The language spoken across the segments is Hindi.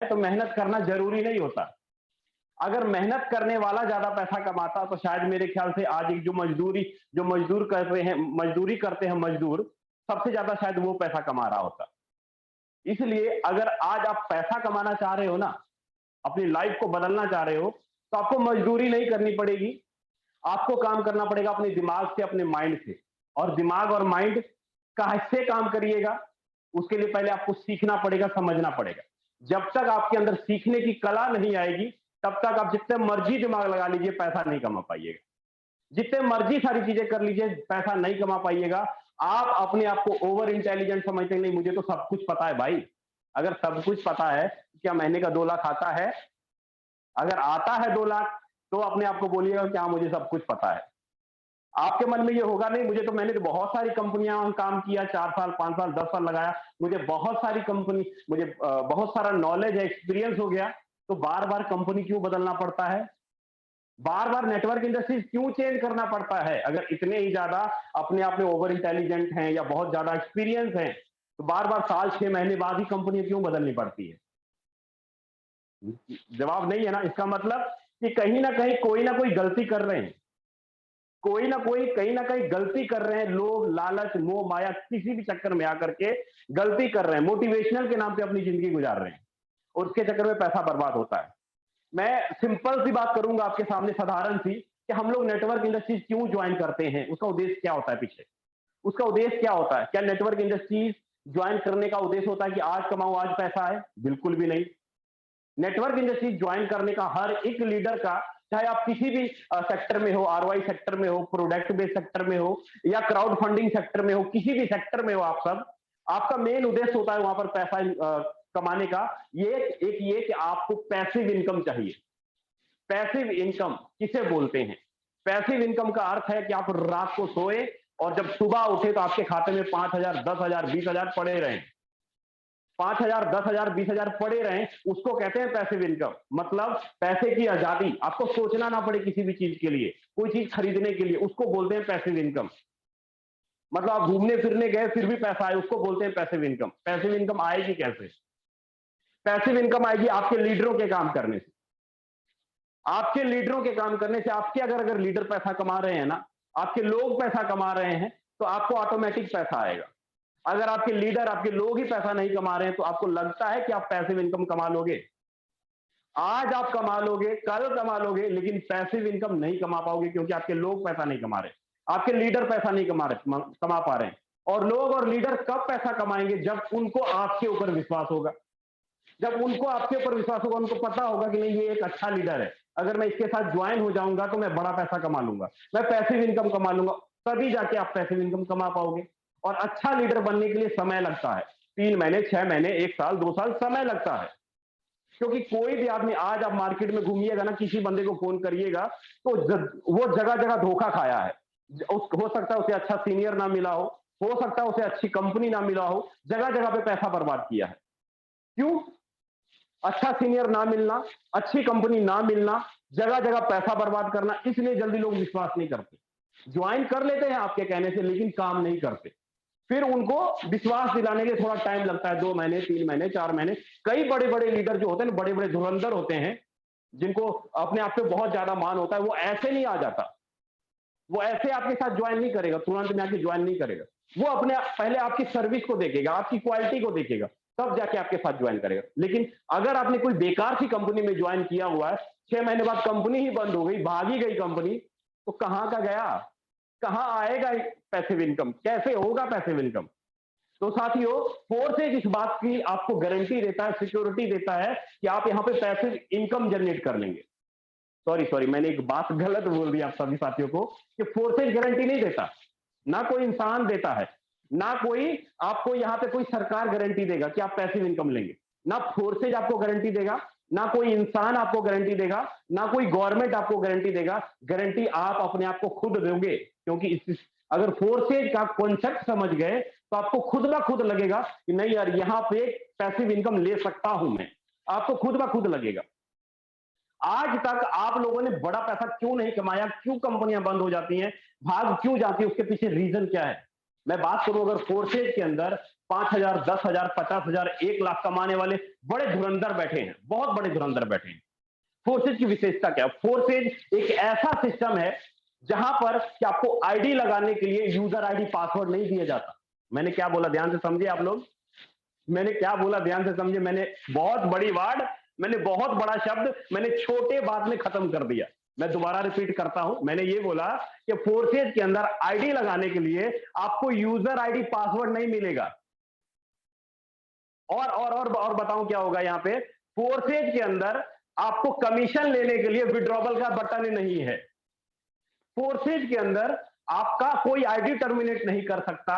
तो मेहनत करना जरूरी नहीं होता। अगर मेहनत करने वाला ज्यादा पैसा कमाता तो शायद मेरे ख्याल से आज एक जो मजदूर कर रहे हैं, मजदूरी करते हैं मजदूर, सबसे ज्यादा शायद वो पैसा कमा रहा होता। इसलिए अगर आज आप पैसा कमाना चाह रहे हो ना, अपनी लाइफ को बदलना चाह रहे हो, तो आपको मजदूरी नहीं करनी पड़ेगी। आपको काम करना पड़ेगा अपने दिमाग से, अपने माइंड से। और दिमाग और माइंड कैसे काम करिएगा, उसके लिए पहले आपको सीखना पड़ेगा, समझना पड़ेगा। जब तक आपके अंदर सीखने की कला नहीं आएगी, तब तक आप जितने मर्जी दिमाग लगा लीजिए, पैसा नहीं कमा पाइएगा। जितने मर्जी सारी चीजें कर लीजिए, पैसा नहीं कमा पाइएगा। आप अपने आप को ओवर इंटेलिजेंट समझते हैं, नहीं मुझे तो सब कुछ पता है भाई। अगर सब कुछ पता है, क्या महीने का 2 लाख आता है? अगर आता है 2 लाख, तो अपने आप को बोलिएगा क्या मुझे सब कुछ पता है। आपके मन में ये होगा नहीं, मैंने तो बहुत सारी कंपनियां में काम किया, 4 साल 5 साल 10 साल लगाया, मुझे बहुत सारी कंपनी, मुझे बहुत सारा नॉलेज है, एक्सपीरियंस हो गया। तो बार बार कंपनी क्यों बदलना पड़ता है? बार बार नेटवर्क इंडस्ट्रीज क्यों चेंज करना पड़ता है? अगर इतने ही ज्यादा अपने आप में ओवर इंटेलिजेंट हैं या बहुत ज्यादा एक्सपीरियंस है, तो बार बार साल 6 महीने बाद ही कंपनी क्यों बदलनी पड़ती है? जवाब नहीं है ना। इसका मतलब कि कहीं ना कहीं कोई ना कोई गलती कर रहे हैं, कोई ना कोई कहीं ना कहीं गलती कर रहे हैं। लोग लालच मोह माया किसी भी चक्कर में आकर के गलती कर रहे हैं, मोटिवेशनल के नाम पे अपनी जिंदगी गुजार रहे हैं, और उसके चक्कर में पैसा बर्बाद होता है। मैं सिंपल सी बात करूंगा आपके सामने, साधारण सी, कि हम लोग नेटवर्क इंडस्ट्रीज क्यों ज्वाइन करते हैं, उसका उद्देश्य क्या होता है पीछे? उसका उद्देश्य क्या होता है? क्या नेटवर्क इंडस्ट्रीज ज्वाइन करने का उद्देश्य होता है कि आज कमाओ आज पैसा है? बिल्कुल भी नहीं। नेटवर्क इंडस्ट्री ज्वाइन करने का हर एक लीडर का, चाहे आप किसी भी सेक्टर में हो, आरवाई सेक्टर में हो, प्रोडक्ट बेस्ड सेक्टर में हो, या क्राउड फंडिंग सेक्टर में हो, किसी भी सेक्टर में हो आप सब, आपका मेन उद्देश्य होता है वहां पर पैसा कमाने का। ये कि आपको पैसिव इनकम चाहिए। पैसिव इनकम किसे बोलते हैं? पैसिव इनकम का अर्थ है कि आप रात को सोए और जब सुबह उठे तो आपके खाते में 5,000 10,000 20,000 पड़े रहे। 5,000 10,000 20,000 पड़े रहें, उसको कहते हैं पैसिव इनकम। मतलब पैसे की आजादी, आपको सोचना ना पड़े किसी भी चीज के लिए, कोई चीज खरीदने के लिए, उसको बोलते हैं पैसिव इनकम। मतलब आप घूमने फिरने गए फिर भी पैसा आए, उसको बोलते हैं पैसिव इनकम। पैसिव इनकम आएगी कैसे? पैसिव इनकम आएगी आपके लीडरों के काम करने से। आपके लीडरों के काम करने से, आपके अगर लीडर पैसा कमा रहे हैं ना, आपके लोग पैसा कमा रहे हैं, तो आपको ऑटोमेटिक पैसा आएगा। अगर आपके लीडर, आपके लोग ही पैसा नहीं कमा रहे हैं, तो आपको लगता है कि आप पैसिव इनकम कमा लोगे? आज आप कमा लोगे, कल कमा लोगे, लेकिन पैसिव इनकम नहीं कमा पाओगे, क्योंकि आपके लोग पैसा नहीं कमा रहे, आपके लीडर पैसा नहीं कमा पा रहे हैं। और लोग और लीडर कब पैसा कमाएंगे? जब उनको आपके ऊपर विश्वास होगा। जब उनको आपके ऊपर विश्वास होगा, उनको पता होगा कि नहीं ये एक अच्छा लीडर है, अगर मैं इसके साथ ज्वाइन हो जाऊंगा तो मैं बड़ा पैसा कमा लूंगा, मैं पैसिव इनकम कमा लूंगा, तभी जाके आप पैसिव इनकम कमा पाओगे। और अच्छा लीडर बनने के लिए समय लगता है, 3 महीने 6 महीने 1 साल 2 साल समय लगता है। क्योंकि कोई भी आदमी, आज आप मार्केट में घूमिएगा ना, किसी बंदे को फोन करिएगा तो वो जगह जगह धोखा खाया है। हो सकता है उसे अच्छा सीनियर ना मिला हो सकता है उसे अच्छी कंपनी ना मिला हो, जगह जगह पे पैसा बर्बाद किया है। क्यों? अच्छा सीनियर ना मिलना, अच्छी कंपनी ना मिलना, जगह जगह पैसा बर्बाद करना, इसलिए जल्दी लोग विश्वास नहीं करते। ज्वाइन कर लेते हैं आपके कहने से, लेकिन काम नहीं करते। फिर उनको विश्वास दिलाने के लिए थोड़ा टाइम लगता है, 2 महीने 3 महीने 4 महीने। कई बड़े बड़े लीडर जो होते हैं, बड़े बड़े धुरंधर होते हैं, जिनको अपने आप पे बहुत ज्यादा मान होता है, वो ऐसे नहीं आ जाता। वो ऐसे आपके साथ ज्वाइन नहीं करेगा, तुरंत में आके ज्वाइन नहीं करेगा। वो अपने पहले आपकी सर्विस को देखेगा, आपकी क्वालिटी को देखेगा, तब जाके आपके साथ ज्वाइन करेगा। लेकिन अगर आपने कोई बेकार सी कंपनी में ज्वाइन किया हुआ है, 6 महीने बाद कंपनी ही बंद हो गई, भागी गई कंपनी, तो कहां का गया? कहां आएगा पैसिव इनकम? कैसे होगा पैसिव इनकम? तो साथियों, फोर्सेज इस बात की आपको गारंटी देता है, सिक्योरिटी देता है कि आप यहां पे पैसिव इनकम जनरेट कर लेंगे। सॉरी मैंने एक बात गलत बोल दी आप सभी साथियों को, कि फोर्सेज गारंटी नहीं देता, ना कोई इंसान देता है, ना कोई आपको यहां पे कोई सरकार गारंटी देगा कि आप पैसिव इनकम लेंगे। ना फोर्सेज आपको गारंटी देगा, ना कोई इंसान आपको गारंटी देगा, ना कोई गवर्नमेंट आपको गारंटी देगा। गारंटी आप अपने आप को खुद दोगे, क्योंकि अगर फोर्सेज का कॉन्सेप्ट समझ गए तो आपको खुद ब खुद लगेगा कि नहीं यार, यहां पे पैसिव इनकम ले सकता हूं मैं। आपको खुद ब खुद लगेगा। आज तक आप लोगों ने बड़ा पैसा क्यों नहीं कमाया? क्यों कंपनियां बंद हो जाती हैं, भाग क्यों जाती है? उसके पीछे रीजन क्या है? मैं बात करूं अगर फोर्सेज के अंदर 5,000, 10,000, 50,000, 1 लाख कमाने वाले बड़े धुरंधर बैठे हैं, बहुत बड़े धुरंधर बैठे हैं। फोर्सेज की विशेषता क्या है? फोर्सेज एक ऐसा सिस्टम है जहां पर कि आपको आईडी लगाने के लिए यूजर आईडी पासवर्ड नहीं दिया जाता। मैंने क्या बोला, ध्यान से समझिए आप लोग। मैंने क्या बोला, ध्यान से समझिए। मैंने बहुत बड़ी वर्ड, मैंने बहुत बड़ा शब्द, मैंने छोटे बात में खत्म कर दिया। मैं दोबारा रिपीट करता हूं। मैंने ये बोला कि फोर्सेज के अंदर आईडी लगाने के लिए आपको यूजर आईडी पासवर्ड नहीं मिलेगा। और बताऊं क्या होगा यहां पे? फोर्सेज के अंदर आपको कमीशन लेने के लिए विड्रॉवल का बटन नहीं है। फोर्सेज के अंदर आपका कोई आईडी टर्मिनेट नहीं कर सकता,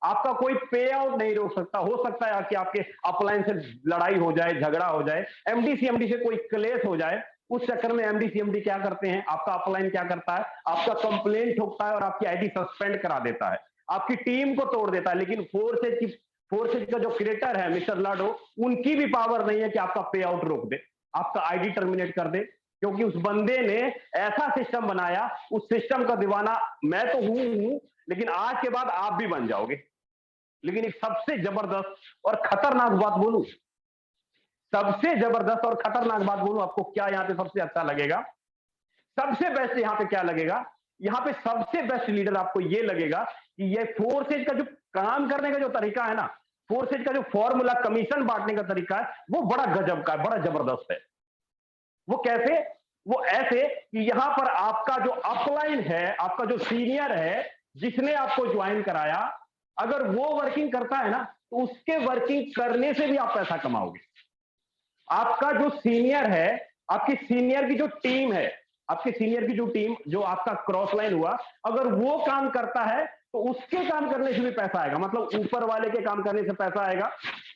आपका कोई पे आउट नहीं रोक सकता। हो सकता है कि आपके अपलाइन से लड़ाई हो जाए, झगड़ा हो जाए, एमडी से कोई क्लेश हो जाए, उस चक्कर में एमडी क्या करते हैं, आपका अपलाइन क्या करता है, आपका कंप्लेंट ठोकता है और आपकी आईडी सस्पेंड करा देता है, आपकी टीम को तोड़ देता है। लेकिन फोर्सेज का जो क्रिएटर है मिस्टर लाडो, उनकी भी पावर नहीं है कि आपका पे आउट रोक दे, आपका आईडी टर्मिनेट कर दे, क्योंकि उस बंदे ने ऐसा सिस्टम बनाया। उस सिस्टम का दीवाना मैं तो हूं, लेकिन आज के बाद आप भी बन जाओगे। लेकिन एक सबसे जबरदस्त और खतरनाक बात बोलूं, सबसे जबरदस्त और खतरनाक बात बोलूं आपको, क्या यहां पे सबसे अच्छा लगेगा, सबसे बेस्ट यहां पे क्या लगेगा? यहां पे सबसे बेस्ट लीडर आपको ये लगेगा कि ये फोर्सेज का जो काम करने का जो तरीका है ना, फोर्सेज का जो फॉर्मूला कमीशन बांटने का तरीका है, वो बड़ा गजब का है, बड़ा जबरदस्त है। वो कैसे? वो ऐसे कि यहां पर आपका जो अपलाइन है, आपका जो सीनियर है, जिसने आपको ज्वाइन कराया, अगर वो वर्किंग करता है ना, तो उसके वर्किंग करने से भी आप पैसा कमाओगे। आपका जो सीनियर है, आपकी सीनियर की जो टीम है, आपके सीनियर की जो टीम, जो आपका क्रॉस लाइन हुआ, अगर वो काम करता है तो उसके काम करने से भी पैसा आएगा। मतलब ऊपर वाले के काम करने से पैसा आएगा,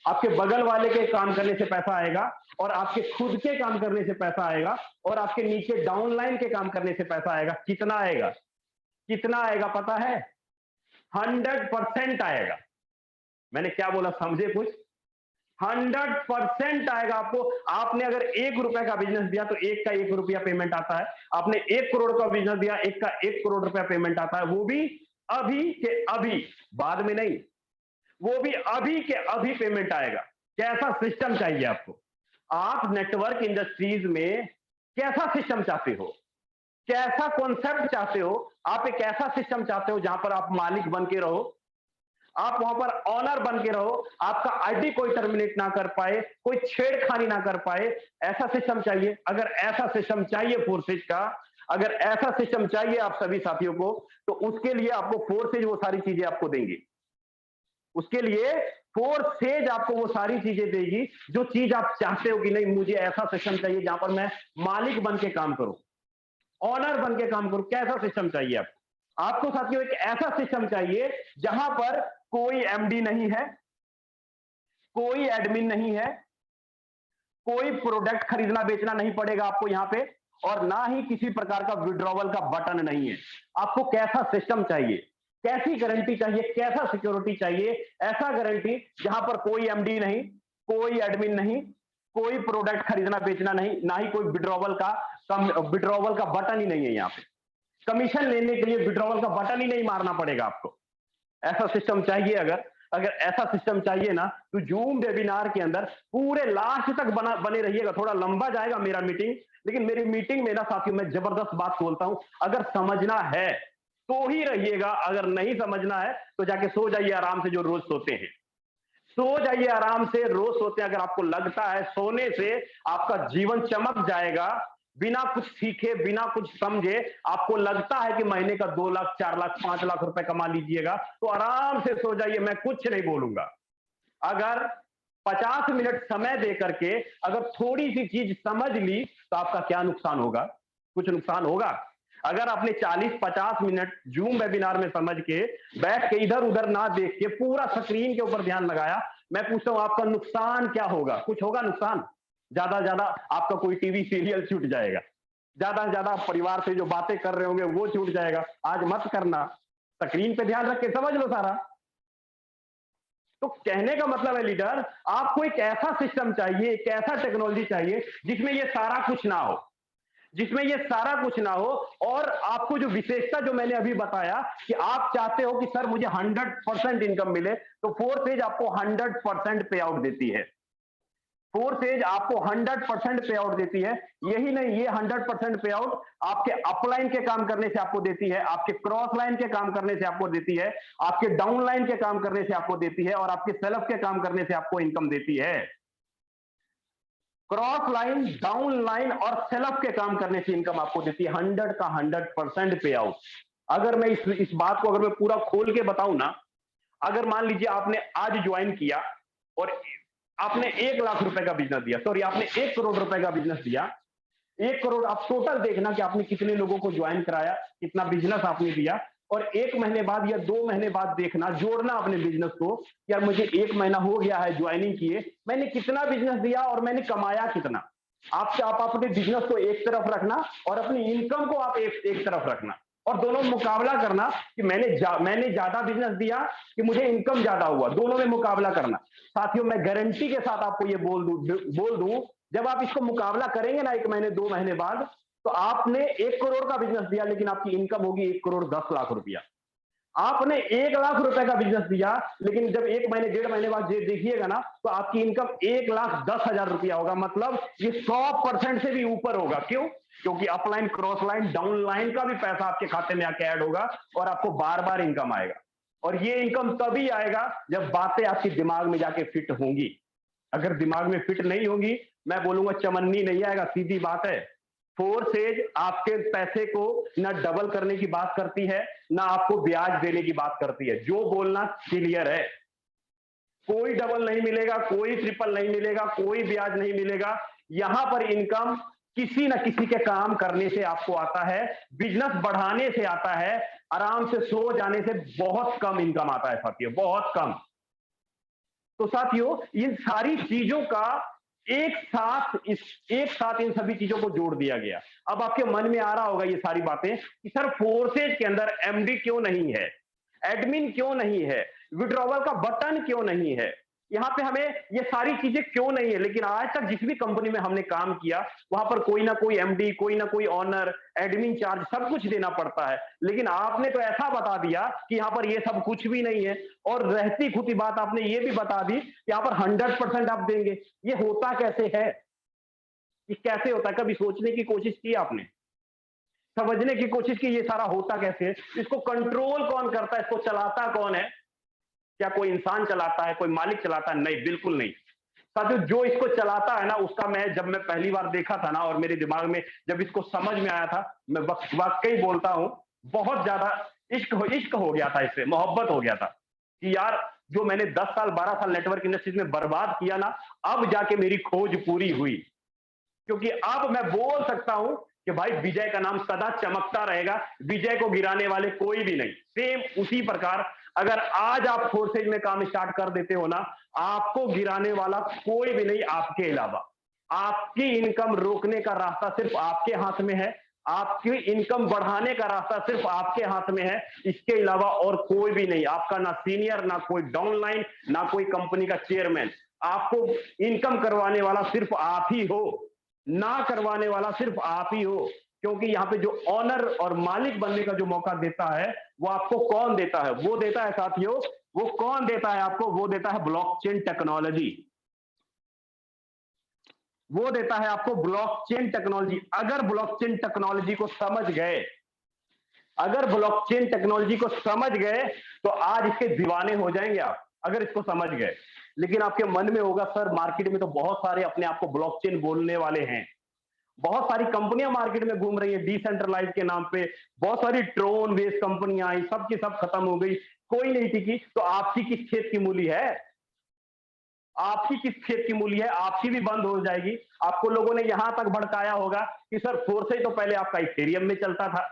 आपके बगल वाले के काम करने से पैसा आएगा, और आपके खुद के काम करने से पैसा आएगा, और आपके नीचे डाउनलाइन के काम करने से पैसा आएगा। कितना आएगा? कितना आएगा पता है? 100% आएगा। मैंने क्या बोला, समझे कुछ? 100% आएगा आपको। आपने अगर 1 रुपए का बिजनेस दिया तो 1 का 1 रुपया पेमेंट आता है। आपने 1 करोड़ का बिजनेस दिया, 1 का 1 करोड़ रुपया पेमेंट आता है। वो भी अभी के अभी, बाद में नहीं, वो भी अभी के अभी पेमेंट आएगा। कैसा सिस्टम चाहिए आपको? आप नेटवर्क इंडस्ट्रीज में कैसा सिस्टम चाहते हो? कैसा कॉन्सेप्ट चाहते हो? आप एक ऐसा सिस्टम चाहते हो जहां पर आप मालिक बन के रहो, आप वहां पर ऑनर बन के रहो, आपका आईडी कोई टर्मिनेट ना कर पाए, कोई छेड़खानी ना कर पाए, ऐसा सिस्टम चाहिए? अगर ऐसा सिस्टम चाहिए फोर्सेज का, अगर ऐसा सिस्टम चाहिए आप सभी साथियों को, तो उसके लिए आपको फोर्सेज वो सारी चीजें आपको देंगे। उसके लिए फोर्सेज आपको वो सारी चीजें देगी जो चीज आप चाहते हो कि नहीं, मुझे ऐसा सिस्टम चाहिए जहां पर मैं मालिक बन के काम करूं, ऑनर बन के काम करूं। कैसा सिस्टम चाहिए आपको? आपको साथियों एक ऐसा सिस्टम चाहिए जहां पर कोई एमडी नहीं है, कोई एडमिन नहीं है, कोई प्रोडक्ट खरीदना बेचना नहीं पड़ेगा आपको यहां पे, और ना ही किसी प्रकार का विड्रॉवल का बटन नहीं है। आपको कैसा सिस्टम चाहिए? कैसी गारंटी चाहिए? कैसा सिक्योरिटी चाहिए? ऐसा गारंटी जहां पर कोई एमडी नहीं, कोई एडमिन नहीं, कोई प्रोडक्ट खरीदना बेचना नहीं, ना ही कोई विड्रॉवल का बटन ही नहीं है। यहां पे कमीशन लेने के लिए विड्रॉवल का बटन ही नहीं मारना पड़ेगा आपको। ऐसा सिस्टम चाहिए? अगर ऐसा सिस्टम चाहिए ना, तो जूम वेबिनार के अंदर पूरे लास्ट तक बने रहिएगा। थोड़ा लंबा जाएगा मेरा मीटिंग, लेकिन मेरी मीटिंग में ना साथियों मैं जबरदस्त बात बोलता हूं। अगर समझना है तो ही रहिएगा, अगर नहीं समझना है तो जाके सो जाइए आराम से, जो रोज सोते हैं। सो जाइए आराम से, रोज सोते हैं। अगर आपको लगता है सोने से आपका जीवन चमक जाएगा, बिना कुछ सीखे, बिना कुछ समझे आपको लगता है कि महीने का 2 लाख, 4 लाख, 5 लाख रुपए कमा लीजिएगा, तो आराम से सो जाइए, मैं कुछ नहीं बोलूंगा। अगर 50 मिनट समय दे करके अगर थोड़ी सी चीज समझ ली तो आपका क्या नुकसान होगा? कुछ नुकसान होगा? अगर आपने 40-50 मिनट जूम वेबिनार में समझ के बैठ के इधर उधर ना देख के पूरा स्क्रीन के ऊपर ध्यान लगाया, मैं पूछता हूं आपका नुकसान क्या होगा? कुछ होगा नुकसान? ज्यादा से ज्यादा आपका कोई टीवी सीरियल छूट जाएगा, ज्यादा से ज्यादा परिवार से जो बातें कर रहे होंगे वो छूट जाएगा। आज मत करना, स्क्रीन पे ध्यान रख के समझ लो सारा। तो कहने का मतलब है लीडर, आपको एक ऐसा सिस्टम चाहिए, एक ऐसा टेक्नोलॉजी चाहिए जिसमें ये सारा कुछ ना हो, जिसमें ये सारा कुछ ना हो। और आपको जो विशेषता जो मैंने अभी बताया कि आप चाहते हो कि सर मुझे 100% इनकम मिले, तो फोर्स एज आपको 100% पे आउट देती है। फोर्स एज आपको 100% पे आउट देती है। यही नहीं, ये 100% पे आउट आपके अपलाइन के काम करने से आपको देती है, आपके क्रॉस लाइन के काम करने से आपको देती है, आपके डाउन लाइन के काम करने से आपको देती है, और आपके सेल्फ के काम करने से आपको इनकम देती है। क्रॉस लाइन, डाउन लाइन और सेल्फ के काम करने से इनकम आपको देती है 100 का 100% पे आउट। अगर मैं इस बात को अगर मैं पूरा खोल के बताऊं ना, अगर मान लीजिए आपने आज ज्वाइन किया और आपने 1 लाख रुपए का बिजनेस दिया, सॉरी आपने 1 करोड़ रुपए का बिजनेस दिया। 1 करोड़, आप टोटल देखना कि आपने कितने लोगों को ज्वाइन कराया, कितना बिजनेस आपने दिया, और 1 महीने बाद या 2 महीने बाद देखना, जोड़ना अपने बिजनेस को। यार मुझे 1 महीना हो गया है ज्वाइनिंग किए, मैंने कितना बिजनेस दिया और मैंने कमाया कितना। आप अपने बिजनेस को एक तरफ रखना और अपनी इनकम को आप एक तरफ रखना, और दोनों मुकाबला करना कि मैंने ज्यादा बिजनेस दिया कि मुझे इनकम ज्यादा हुआ, दोनों में मुकाबला करना। साथियों, मैं गारंटी के साथ आपको ये बोल दूं, जब आप इसको मुकाबला करेंगे ना 1 महीने 2 महीने बाद, तो आपने 1 करोड़ का बिजनेस दिया लेकिन आपकी इनकम होगी 1 करोड़ 10 लाख रुपया। आपने 1 लाख रुपए का बिजनेस दिया, लेकिन जब 1 महीने 1.5 महीने बाद देखिएगा ना, तो आपकी इनकम 1,10,000 रुपया होगा। मतलब ये 100% से भी ऊपर होगा। क्यों? क्योंकि upline, cross line, down line का भी पैसा आपके खाते में आके ऐड होगा और आपको बार बार इनकम आएगा। और ये इनकम तभी आएगा जब बातें आपके दिमाग में जाके फिट होंगी। अगर दिमाग में फिट नहीं होंगी, मैं बोलूंगा चमन्नी नहीं आएगा, सीधी बात है। फोर्स एज आपके पैसे को ना डबल करने की बात करती है, ना आपको ब्याज देने की बात करती है। जो बोलना क्लियर है, कोई डबल नहीं मिलेगा, कोई ट्रिपल नहीं मिलेगा, कोई ब्याज नहीं मिलेगा। यहां पर इनकम किसी न किसी के काम करने से आपको आता है, बिजनेस बढ़ाने से आता है, आराम से सो जाने से बहुत कम इनकम आता है साथियों, बहुत कम। तो साथियों, इन सारी चीजों का एक साथ इन सभी चीजों को जोड़ दिया गया। अब आपके मन में आ रहा होगा ये सारी बातें कि सर फोर्सेज के अंदर एमडी क्यों नहीं है, एडमिन क्यों नहीं है, विड्रॉवल का बटन क्यों नहीं है, यहाँ पे हमें ये सारी चीजें क्यों नहीं है। लेकिन आज तक जिस भी कंपनी में हमने काम किया, वहां पर कोई ना कोई एमडी, कोई ना कोई ऑनर, एडमिन चार्ज सब कुछ देना पड़ता है। लेकिन आपने तो ऐसा बता दिया कि यहाँ पर ये सब कुछ भी नहीं है, और रहती खुदी बात आपने ये भी बता दी कि यहाँ पर 100% आप देंगे। ये होता कैसे है, ये कैसे होता है? कभी सोचने की कोशिश की आपने, समझने की कोशिश की ये सारा होता कैसे है? इसको कंट्रोल कौन करता है, इसको चलाता कौन है? क्या कोई इंसान चलाता है, कोई मालिक चलाता है? नहीं, बिल्कुल नहीं। साथियों, जो इसको चलाता है ना, उसका जब मैं पहली बार देखा था ना, और मेरे दिमाग में जब इसको समझ में आया था, मैं वाकई बोलता हूं, बहुत ज्यादा इश्क हो गया था, इससे मोहब्बत हो गया था कि यार जो मैंने 10 साल 12 साल नेटवर्क इंडस्ट्रीज में बर्बाद किया ना, अब जाके मेरी खोज पूरी हुई। क्योंकि अब मैं बोल सकता हूं कि भाई विजय का नाम सदा चमकता रहेगा, विजय को गिराने वाले कोई भी नहीं। सेम उसी प्रकार अगर आज आप फोर्सेज में काम स्टार्ट कर देते हो ना, आपको गिराने वाला कोई भी नहीं आपके अलावा। आपकी इनकम रोकने का रास्ता सिर्फ आपके हाथ में है, आपकी इनकम बढ़ाने का रास्ता सिर्फ आपके हाथ में है, इसके अलावा और कोई भी नहीं। आपका ना सीनियर, ना कोई डाउनलाइन, ना कोई कंपनी का चेयरमैन। आपको इनकम करवाने वाला सिर्फ आप ही हो, ना करवाने वाला सिर्फ आप ही हो। क्योंकि यहाँ पे जो ऑनर और मालिक बनने का जो मौका देता है, वो आपको कौन देता है? वो देता है साथियों, वो कौन देता है आपको? वो देता है ब्लॉकचेन टेक्नोलॉजी। वो देता है आपको ब्लॉकचेन टेक्नोलॉजी। अगर ब्लॉकचेन टेक्नोलॉजी को समझ गए, अगर ब्लॉकचेन टेक्नोलॉजी को समझ गए, तो आज इसके दीवाने हो जाएंगे आप, अगर इसको समझ गए। लेकिन आपके मन में होगा, सर मार्केट में तो बहुत सारे अपने आप को ब्लॉकचेन बोलने वाले हैं, बहुत सारी कंपनियां मार्केट में घूम रही है डिसेंट्रलाइज के नाम पे, बहुत सारी ट्रोन बेस्ड कंपनियां आई, सब की सब खत्म हो गई, कोई नहीं टिकी। तो आपकी किस खेत की मूली है? आपकी किस खेत की मूली है? आपकी भी बंद हो जाएगी। आपको लोगों ने यहां तक भड़काया होगा कि सर फोर्सेज तो पहले आपका इथेरियम में चलता था,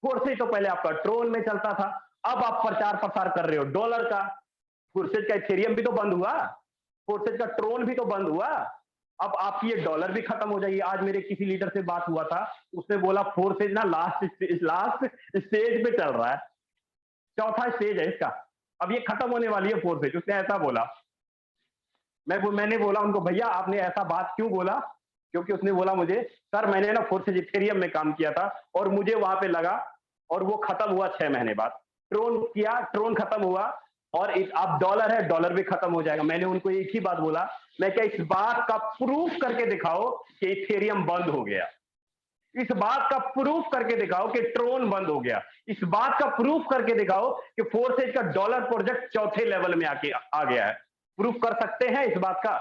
फोर्सेज तो पहले आपका ट्रोन में चलता था, अब आप प्रचार प्रसार कर रहे हो डॉलर का। फोर्सेज का इथेरियम भी तो बंद हुआ, फोर्सेज का ट्रोन भी तो बंद हुआ, अब आपकी ये डॉलर भी खत्म हो जाएगी। आज मेरे किसी लीडर से बात हुआ था, उसने बोला फोर्सेज ना लास्ट स्टेज पे चल रहा है, चौथा स्टेज है इसका, अब ये खत्म होने वाली है फोर्सेज, उसने ऐसा बोला। मैंने बोला उनको, भैया आपने ऐसा बात क्यों बोला? क्योंकि उसने बोला मुझे, सर मैंने ना फोर्सेज इथेरियम में काम किया था और मुझे वहां पे लगा, और वो खत्म हुआ 6 महीने बाद। ट्रोन किया, ट्रोन खत्म हुआ, और अब डॉलर है, डॉलर भी खत्म हो जाएगा। मैंने उनको एक ही बात बोला, मैं क्या इस बात का प्रूफ करके दिखाओ कि इथेरियम बंद हो गया, इस बात का प्रूफ करके दिखाओ कि ट्रोन बंद हो गया, इस बात का प्रूफ करके दिखाओ कि फोर्सेज का डॉलर प्रोजेक्ट चौथे लेवल में आके आ गया है। प्रूफ कर सकते हैं इस बात का?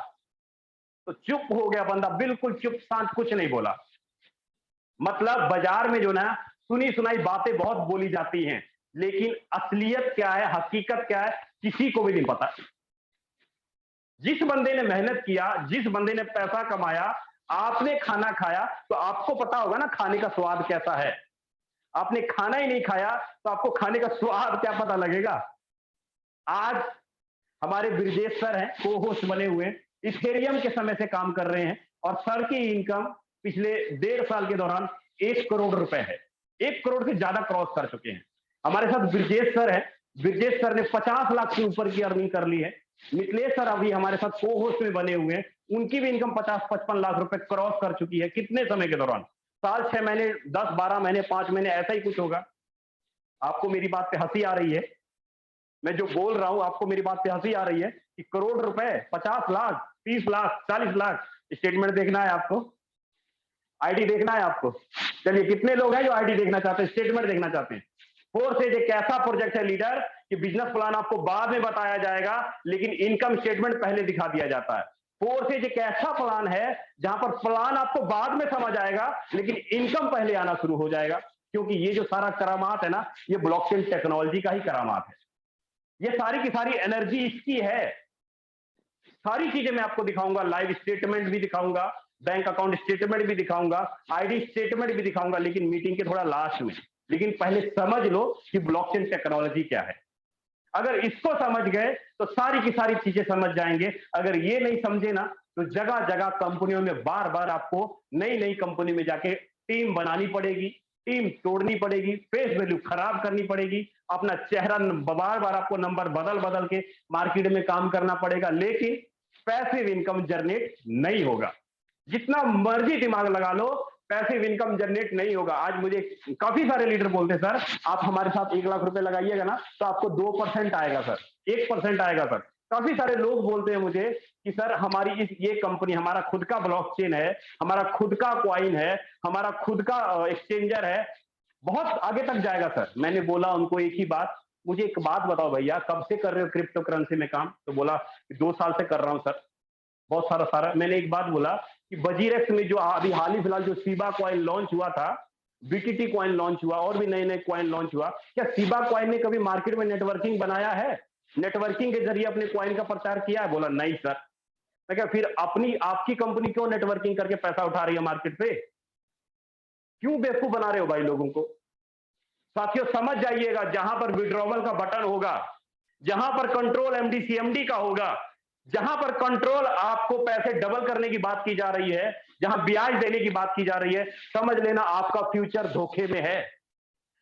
तो चुप हो गया बंदा, बिल्कुल चुप शांत, कुछ नहीं बोला। मतलब बाजार में जो ना सुनी सुनाई बातें बहुत बोली जाती हैं, लेकिन असलियत क्या है, हकीकत क्या है, किसी को भी नहीं पता। जिस बंदे ने मेहनत किया, जिस बंदे ने पैसा कमाया, आपने खाना खाया तो आपको पता होगा ना खाने का स्वाद कैसा है। आपने खाना ही नहीं खाया तो आपको खाने का स्वाद क्या पता लगेगा। आज हमारे ब्रिजेश सर हैं, को होस्ट बने हुए हैं, इथेरियम के समय से काम कर रहे हैं, और सर की इनकम पिछले 1.5 साल के दौरान 1 करोड़ रुपए है। 1 करोड़ से ज्यादा क्रॉस कर चुके हैं। हमारे साथ ब्रिजेश सर है, ब्रिजेश सर ने 50 लाख से ऊपर की अर्निंग कर ली है। मिथिलेश सर अभी हमारे साथ को होस्ट में बने हुए हैं, उनकी भी इनकम 50-55 लाख रुपए क्रॉस कर चुकी है। कितने समय के दौरान? साल, 6 महीने, 10-12 महीने, 5 महीने, ऐसा ही कुछ होगा। आपको मेरी बात पे हंसी आ रही है? मैं जो बोल रहा हूं आपको मेरी बात पे हंसी आ रही है कि करोड़ रुपए, 50 लाख, 30 लाख, 40 लाख, स्टेटमेंट देखना है आपको, आईडी देखना है आपको? चलिए, कितने लोग हैं जो आईडी देखना चाहते हैं, स्टेटमेंट देखना चाहते हैं? फोर्सेज एक ऐसा प्रोजेक्ट है लीडर कि बिजनेस प्लान आपको बाद में बताया जाएगा, लेकिन इनकम स्टेटमेंट पहले दिखा दिया जाता है। फोर्सेज एक ऐसा प्लान है जहां पर प्लान आपको बाद में समझ आएगा, लेकिन इनकम पहले आना शुरू हो जाएगा। क्योंकि ये जो सारा करामात है ना, ये ब्लॉकचेन टेक्नोलॉजी का ही करामात है। ये सारी की सारी एनर्जी इसकी है। सारी चीजें मैं आपको दिखाऊंगा, लाइव स्टेटमेंट भी दिखाऊंगा, बैंक अकाउंट स्टेटमेंट भी दिखाऊंगा, आईडी स्टेटमेंट भी दिखाऊंगा, लेकिन मीटिंग के थोड़ा लास्ट में। लेकिन पहले समझ लो कि ब्लॉकचेन टेक्नोलॉजी क्या है। अगर इसको समझ गए तो सारी की सारी चीजें समझ जाएंगे। अगर ये नहीं समझे ना, तो जगह जगह कंपनियों में बार बार आपको नई नई कंपनी में जाके टीम बनानी पड़ेगी, टीम तोड़नी पड़ेगी, फेस वैल्यू खराब करनी पड़ेगी, अपना चेहरा बार बार आपको नंबर बदल बदल के मार्केट में काम करना पड़ेगा, लेकिन पैसिव इनकम जनरेट नहीं होगा। जितना मर्जी दिमाग लगा लो, पैसिव इनकम जनरेट नहीं होगा। आज मुझे काफी सारे लीडर बोलते हैं, सर आप हमारे साथ 1 लाख रुपए लगाइएगा ना तो आपको 2% आएगा सर, 1% आएगा सर। काफी सारे लोग बोलते हैं मुझे कि सर हमारी ये कंपनी, हमारा खुद का ब्लॉकचेन है, हमारा खुद का कॉइन है, हमारा खुद का एक्सचेंजर है, बहुत आगे तक जाएगा सर। मैंने बोला उनको एक ही बात, मुझे एक बात बताओ भैया, कब से कर रहे हो क्रिप्टो करेंसी में काम? तो बोला 2 साल से कर रहा हूं सर। बहुत सारा सारा मैंने एक बात बोला कि वजीरेक्स में जो अभी हाल ही फिलहाल जो सीबा कॉइन लॉन्च हुआ था, बीटीटी कॉइन लॉन्च हुआ, और भी नए नए कॉइन लॉन्च हुआ, क्या सीबा कॉइन ने कभी मार्केट में नेटवर्किंग बनाया है? नेटवर्किंग के जरिए अपने कॉइन का प्रचार किया है? बोला नहीं सर। मैं क्या फिर अपनी आपकी कंपनी क्यों नेटवर्किंग करके पैसा उठा रही है मार्केट पे? क्यों बेवकूफ बना रहे हो भाई लोगों को? साथियों समझ जाइएगा, जहां पर विड्रॉवल का बटन होगा, जहां पर कंट्रोल एमडी सीएमडी का होगा, जहां पर कंट्रोल आपको पैसे डबल करने की बात की जा रही है, जहां ब्याज देने की बात की जा रही है, समझ लेना आपका फ्यूचर धोखे में है।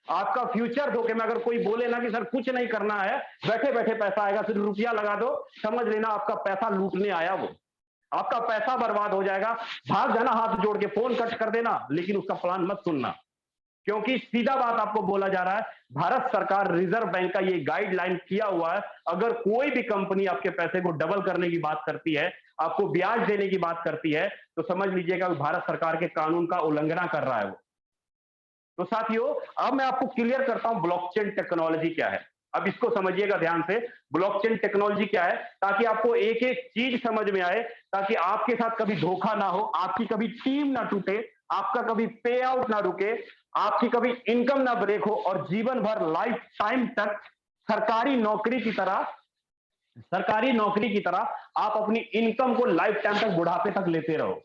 आपका फ्यूचर धोखे में। अगर कोई बोले ना कि सर कुछ नहीं करना है, बैठे बैठे पैसा आएगा, सिर्फ रुपया लगा दो, समझ लेना आपका पैसा लूटने आया वो, आपका पैसा बर्बाद हो जाएगा। भाग जाना, हाथ जोड़ के फोन कट कर देना, लेकिन उसका प्लान मत सुनना। क्योंकि सीधा बात आपको बोला जा रहा है, भारत सरकार, रिजर्व बैंक का ये गाइडलाइन किया हुआ है, अगर कोई भी कंपनी आपके पैसे को डबल करने की बात करती है, आपको ब्याज देने की बात करती है, तो समझ लीजिएगा भारत सरकार के कानून का उल्लंघन कर रहा है वो। तो साथियों, अब मैं आपको क्लियर करता हूं ब्लॉकचेन टेक्नोलॉजी क्या है। अब इसको समझिएगा ध्यान से, ब्लॉकचेन टेक्नोलॉजी क्या है, ताकि आपको एक एक चीज समझ में आए, ताकि आपके साथ कभी धोखा ना हो, आपकी कभी टीम ना टूटे, आपका कभी पे आउट ना रुके, आपकी कभी इनकम ना ब्रेक हो, और जीवन भर लाइफ टाइम तक सरकारी नौकरी की तरह आप अपनी इनकम को लाइफ टाइम तक, बुढ़ापे तक लेते रहो।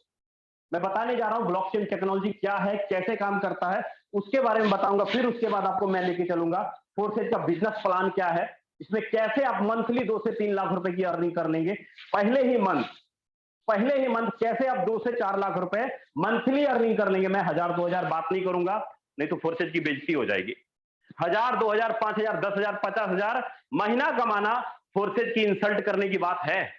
मैं बताने जा रहा हूं ब्लॉकचेन टेक्नोलॉजी क्या है, कैसे काम करता है, उसके बारे में बताऊंगा। फिर उसके बाद आपको मैं लेके चलूंगा फोर्सेज का बिजनेस प्लान क्या है, इसमें कैसे आप मंथली 2 से 3 लाख रुपए की अर्निंग कर लेंगे पहले ही मंथ कैसे आप 2 से 4 लाख रुपए मंथली अर्निंग कर लेंगे। मैं 1000-2000 बात नहीं करूंगा, नहीं तो फोर्सेज की बेइज्जती हो जाएगी। 1000, 2000, 5000, 10,000, 50,000 महीना कमाना फोर्सेज की इंसल्ट करने की बात है?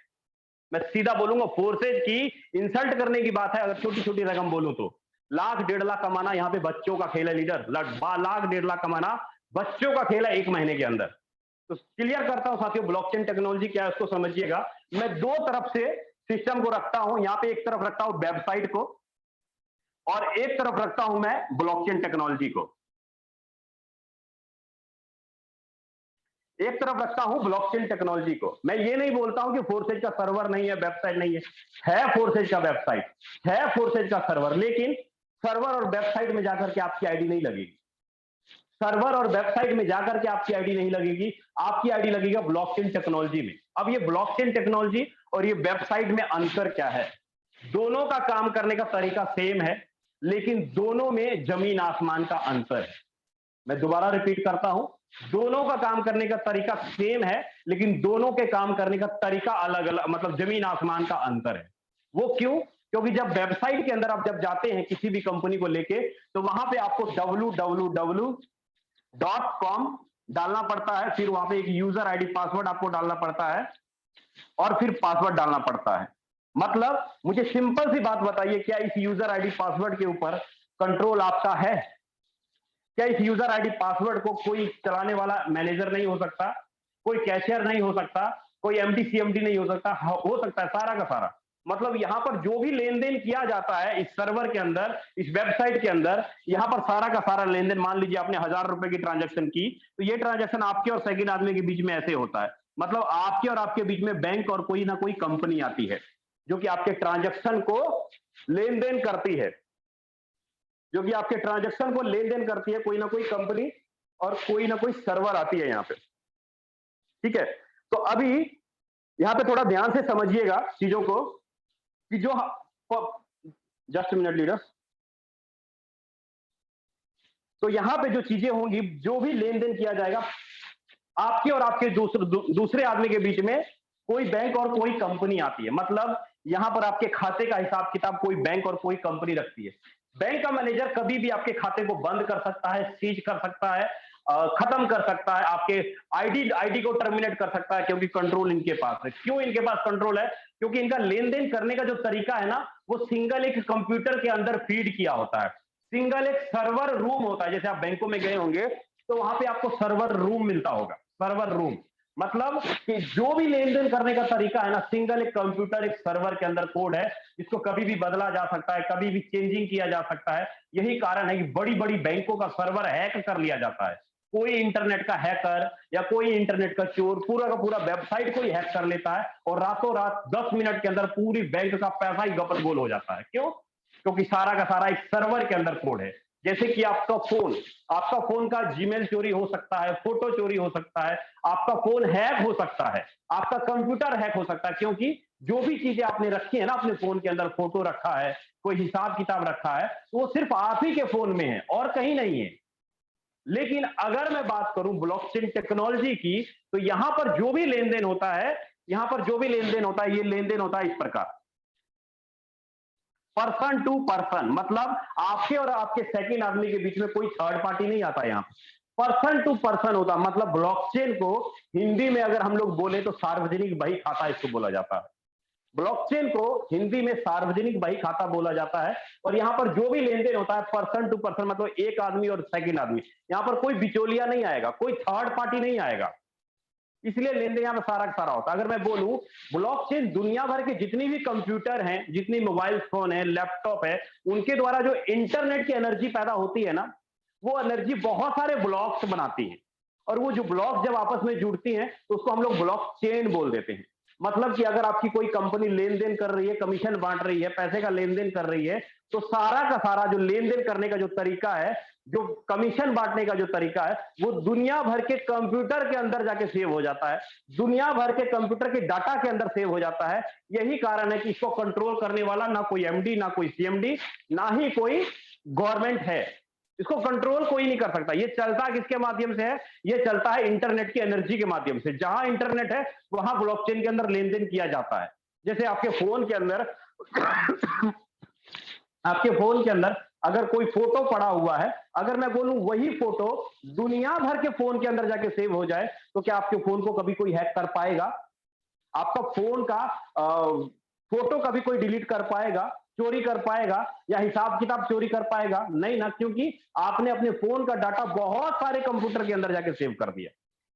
मैं सीधा बोलूंगा, फोर्सेज की इंसल्ट करने की बात है अगर छोटी छोटी रकम बोलूं तो। लाख 1.5 लाख कमाना यहाँ पे बच्चों का खेल है लीडर, लाख 1.5 लाख कमाना बच्चों का खेल है 1 महीने के अंदर। तो क्लियर करता हूं साथियों, ब्लॉकचेन टेक्नोलॉजी क्या है उसको समझिएगा। मैं दो तरफ से सिस्टम को रखता हूं, यहाँ पे एक तरफ रखता हूं वेबसाइट को और एक तरफ रखता हूं मैं ब्लॉकचेन टेक्नोलॉजी को। एक तरफ रखता हूं ब्लॉकचेन टेक्नोलॉजी को। मैं ये नहीं बोलता हूं कि फोर्सेज का सर्वर नहीं है, वेबसाइट नहीं है फोर्सेज का वेबसाइट, है फोर्सेज का सर्वर, लेकिन सर्वर और वेबसाइट में जाकर के आपकी आईडी नहीं लगेगी। सर्वर और वेबसाइट में जाकर के आपकी आईडी नहीं लगेगी, आपकी आईडी लगेगा ब्लॉकचेन टेक्नोलॉजी में। अब ये ब्लॉकचेन टेक्नोलॉजी और ये वेबसाइट में अंतर क्या है? दोनों का काम करने का तरीका सेम है, लेकिन दोनों में जमीन आसमान का अंतर है। मैं दोबारा रिपीट करता हूं, दोनों का काम करने का तरीका सेम है, लेकिन दोनों के काम करने का तरीका अलग अलग, मतलब जमीन आसमान का अंतर है। वो क्यों? क्योंकि जब वेबसाइट के अंदर आप जब जाते हैं किसी भी कंपनी को लेके, तो वहां पे आपको www.com डालना पड़ता है, फिर वहां पे एक यूजर आईडी पासवर्ड आपको डालना पड़ता है और फिर पासवर्ड डालना पड़ता है। मतलब मुझे सिंपल सी बात बताइए, क्या इस यूजर आईडी पासवर्ड के ऊपर कंट्रोल आपका है? क्या इस यूजर आईडी पासवर्ड को कोई चलाने वाला मैनेजर नहीं हो सकता, कोई कैशियर नहीं हो सकता, कोई एमडी सीएमडी नहीं हो सकता? हो सकता है, सारा का सारा। मतलब यहां पर जो भी लेन देन किया जाता है इस सर्वर के अंदर, इस वेबसाइट के अंदर, यहां पर सारा का सारा लेन देन, मान लीजिए आपने 1000 रुपए की ट्रांजेक्शन की, तो ये ट्रांजेक्शन आपके और सेकंड आदमी के बीच में ऐसे होता है। मतलब आपके और आपके बीच में बैंक और कोई ना कोई कंपनी आती है जो कि आपके ट्रांजेक्शन को लेन देन करती है, जो कि आपके ट्रांजेक्शन को लेन देन करती है, कोई ना कोई कंपनी और कोई ना कोई सर्वर आती है यहां पे। ठीक है, तो अभी यहां पे थोड़ा ध्यान से समझिएगा चीजों को कि जो, जस्ट मिनट लीडर, तो यहां पे जो चीजें होंगी, जो भी लेन देन किया जाएगा आपके और आपके दूसरे आदमी के बीच में, कोई बैंक और कोई कंपनी आती है। मतलब यहां पर आपके खाते का हिसाब किताब कोई बैंक और कोई कंपनी रखती है। बैंक का मैनेजर कभी भी आपके खाते को बंद कर सकता है, सीज कर सकता है, खत्म कर सकता है, आपके आईडी को टर्मिनेट कर सकता है, क्योंकि कंट्रोल इनके पास है। क्यों इनके पास कंट्रोल है? क्योंकि इनका लेन देन करने का जो तरीका है ना, वो सिंगल एक कंप्यूटर के अंदर फीड किया होता है। सिंगल एक सर्वर रूम होता है, जैसे आप बैंकों में गए होंगे तो वहां पे आपको सर्वर रूम मिलता होगा। सर्वर रूम मतलब कि जो भी लेन देन करने का तरीका है ना, सिंगल एक कंप्यूटर, एक सर्वर के अंदर कोड है, इसको कभी भी बदला जा सकता है, कभी भी चेंजिंग किया जा सकता है। यही कारण है कि बड़ी बड़ी बैंकों का सर्वर हैक कर लिया जाता है। कोई इंटरनेट का हैकर या कोई इंटरनेट का चोर पूरा का पूरा वेबसाइट को ही हैक कर लेता है और रातों रात 10 मिनट के अंदर पूरी बैंक का पैसा ही गपत गोल हो जाता है। क्यों? क्योंकि सारा का सारा एक सर्वर के अंदर कोड है। जैसे कि आपका फोन का जीमेल चोरी हो सकता है, फोटो चोरी हो सकता है, आपका फोन हैक हो सकता है, आपका कंप्यूटर हैक हो सकता है, क्योंकि जो भी चीजें आपने रखी है ना अपने फोन के अंदर, फोटो रखा है, कोई हिसाब किताब रखा है, तो वो सिर्फ आप ही के फोन में है और कहीं नहीं है। लेकिन अगर मैं बात करूं ब्लॉकचेन टेक्नोलॉजी की, तो यहां पर जो भी लेन देन होता है, ये लेन देन होता है इस प्रकार, पर्सन टू पर्सन। मतलब आपके और आपके सेकंड आदमी के बीच में कोई थर्ड पार्टी नहीं आता, यहां पर्सन टू पर्सन होता। मतलब ब्लॉकचेन को हिंदी में अगर हम लोग बोले तो सार्वजनिक बही खाता इसको बोला जाता है। ब्लॉकचेन को हिंदी में सार्वजनिक बही खाता बोला जाता है। और यहां पर जो भी लेन देन होता है पर्सन टू पर्सन, मतलब एक आदमी और सेकंड आदमी, यहां पर कोई बिचौलिया नहीं आएगा, कोई थर्ड पार्टी नहीं आएगा, इसलिए लेन देन यहां पर सारा सारा होता है। अगर मैं बोलूं, ब्लॉकचेन दुनिया भर के जितनी भी कंप्यूटर हैं, जितनी मोबाइल फोन है, लैपटॉप है, उनके द्वारा जो इंटरनेट की एनर्जी पैदा होती है ना, वो एनर्जी बहुत सारे ब्लॉक्स बनाती है। और वो जो ब्लॉक जब आपस में जुड़ती हैं तो उसको हम लोग ब्लॉकचेन बोल देते हैं। मतलब कि अगर आपकी कोई कंपनी लेन देन कर रही है, कमीशन बांट रही है, पैसे का लेन देन कर रही है, तो सारा का सारा जो लेन देन करने का जो तरीका है, जो कमीशन बांटने का जो तरीका है, वो दुनिया भर के कंप्यूटर के अंदर जाके सेव हो जाता है, दुनिया भर के कंप्यूटर के डाटा के अंदर सेव हो जाता है। यही कारण है कि इसको कंट्रोल करने वाला ना कोई एमडी, ना कोई सीएमडी, ना ही कोई गवर्नमेंट है। इसको कंट्रोल कोई नहीं कर सकता। ये चलता किसके माध्यम से है? ये चलता है इंटरनेट की एनर्जी के माध्यम से। जहां इंटरनेट है वहां ब्लॉकचेन के अंदर लेन देन किया जाता है। जैसे आपके फोन के अंदर अगर कोई फोटो पड़ा हुआ है, अगर मैं बोलूं वही फोटो दुनिया भर के फोन के अंदर जाके सेव हो जाए, तो क्या आपके फोन को कभी कोई हैक कर पाएगा? आपका फोन का फोटो कभी कोई डिलीट कर पाएगा, चोरी कर पाएगा या हिसाब किताब चोरी कर पाएगा? नहीं ना, क्योंकि आपने अपने फोन का डाटा बहुत सारे कंप्यूटर के अंदर जाके सेव कर दिया।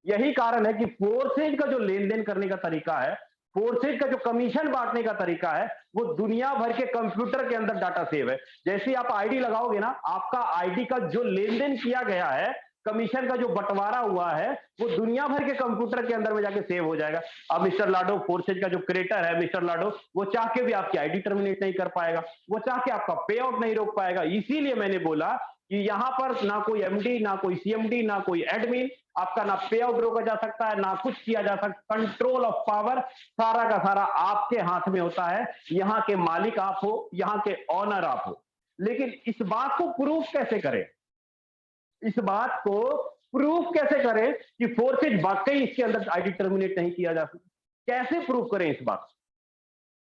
यही कारण है कि फोर्सेज का जो लेन-देन करने का तरीका है, फोर्सेज का जो कमीशन बाँटने का तरीका है, वो दुनिया भर के कंप्यूटर के अंदर डाटा सेव है। जैसे ही आप आईडी लगाओगे ना, आपका आईडी का जो लेन-देन किया गया है, कमीशन का जो बँटवारा हुआ है, वो दुनिया भर के कंप्यूटर के अंदर में जाके सेव हो जाएगा। अब मिस्टर लाडो फोर्सेज का जो क्रिएटर है मिस्टर लाडो, वो चाह के भी आपकी आईडी टर्मिनेट नहीं कर पाएगा, वो चाह के आपका पे आउट नहीं रोक पाएगा। इसीलिए मैंने बोला कि यहां पर ना कोई एमडी, ना कोई सीएमडी, ना कोई एडमिन, आपका ना पे आउट रोका जा सकता है, ना कुछ किया जा सकता। कंट्रोल ऑफ पावर सारा का सारा आपके हाथ में होता है। यहाँ के मालिक आप हो, यहाँ के ऑनर आप हो। लेकिन इस बात को प्रूफ कैसे करें? इस बात को प्रूफ कैसे करें कि फोर्सेज वाकई इसके अंदर आईडी टर्मिनेट नहीं किया जा सकता? कैसे प्रूफ करें इस बात?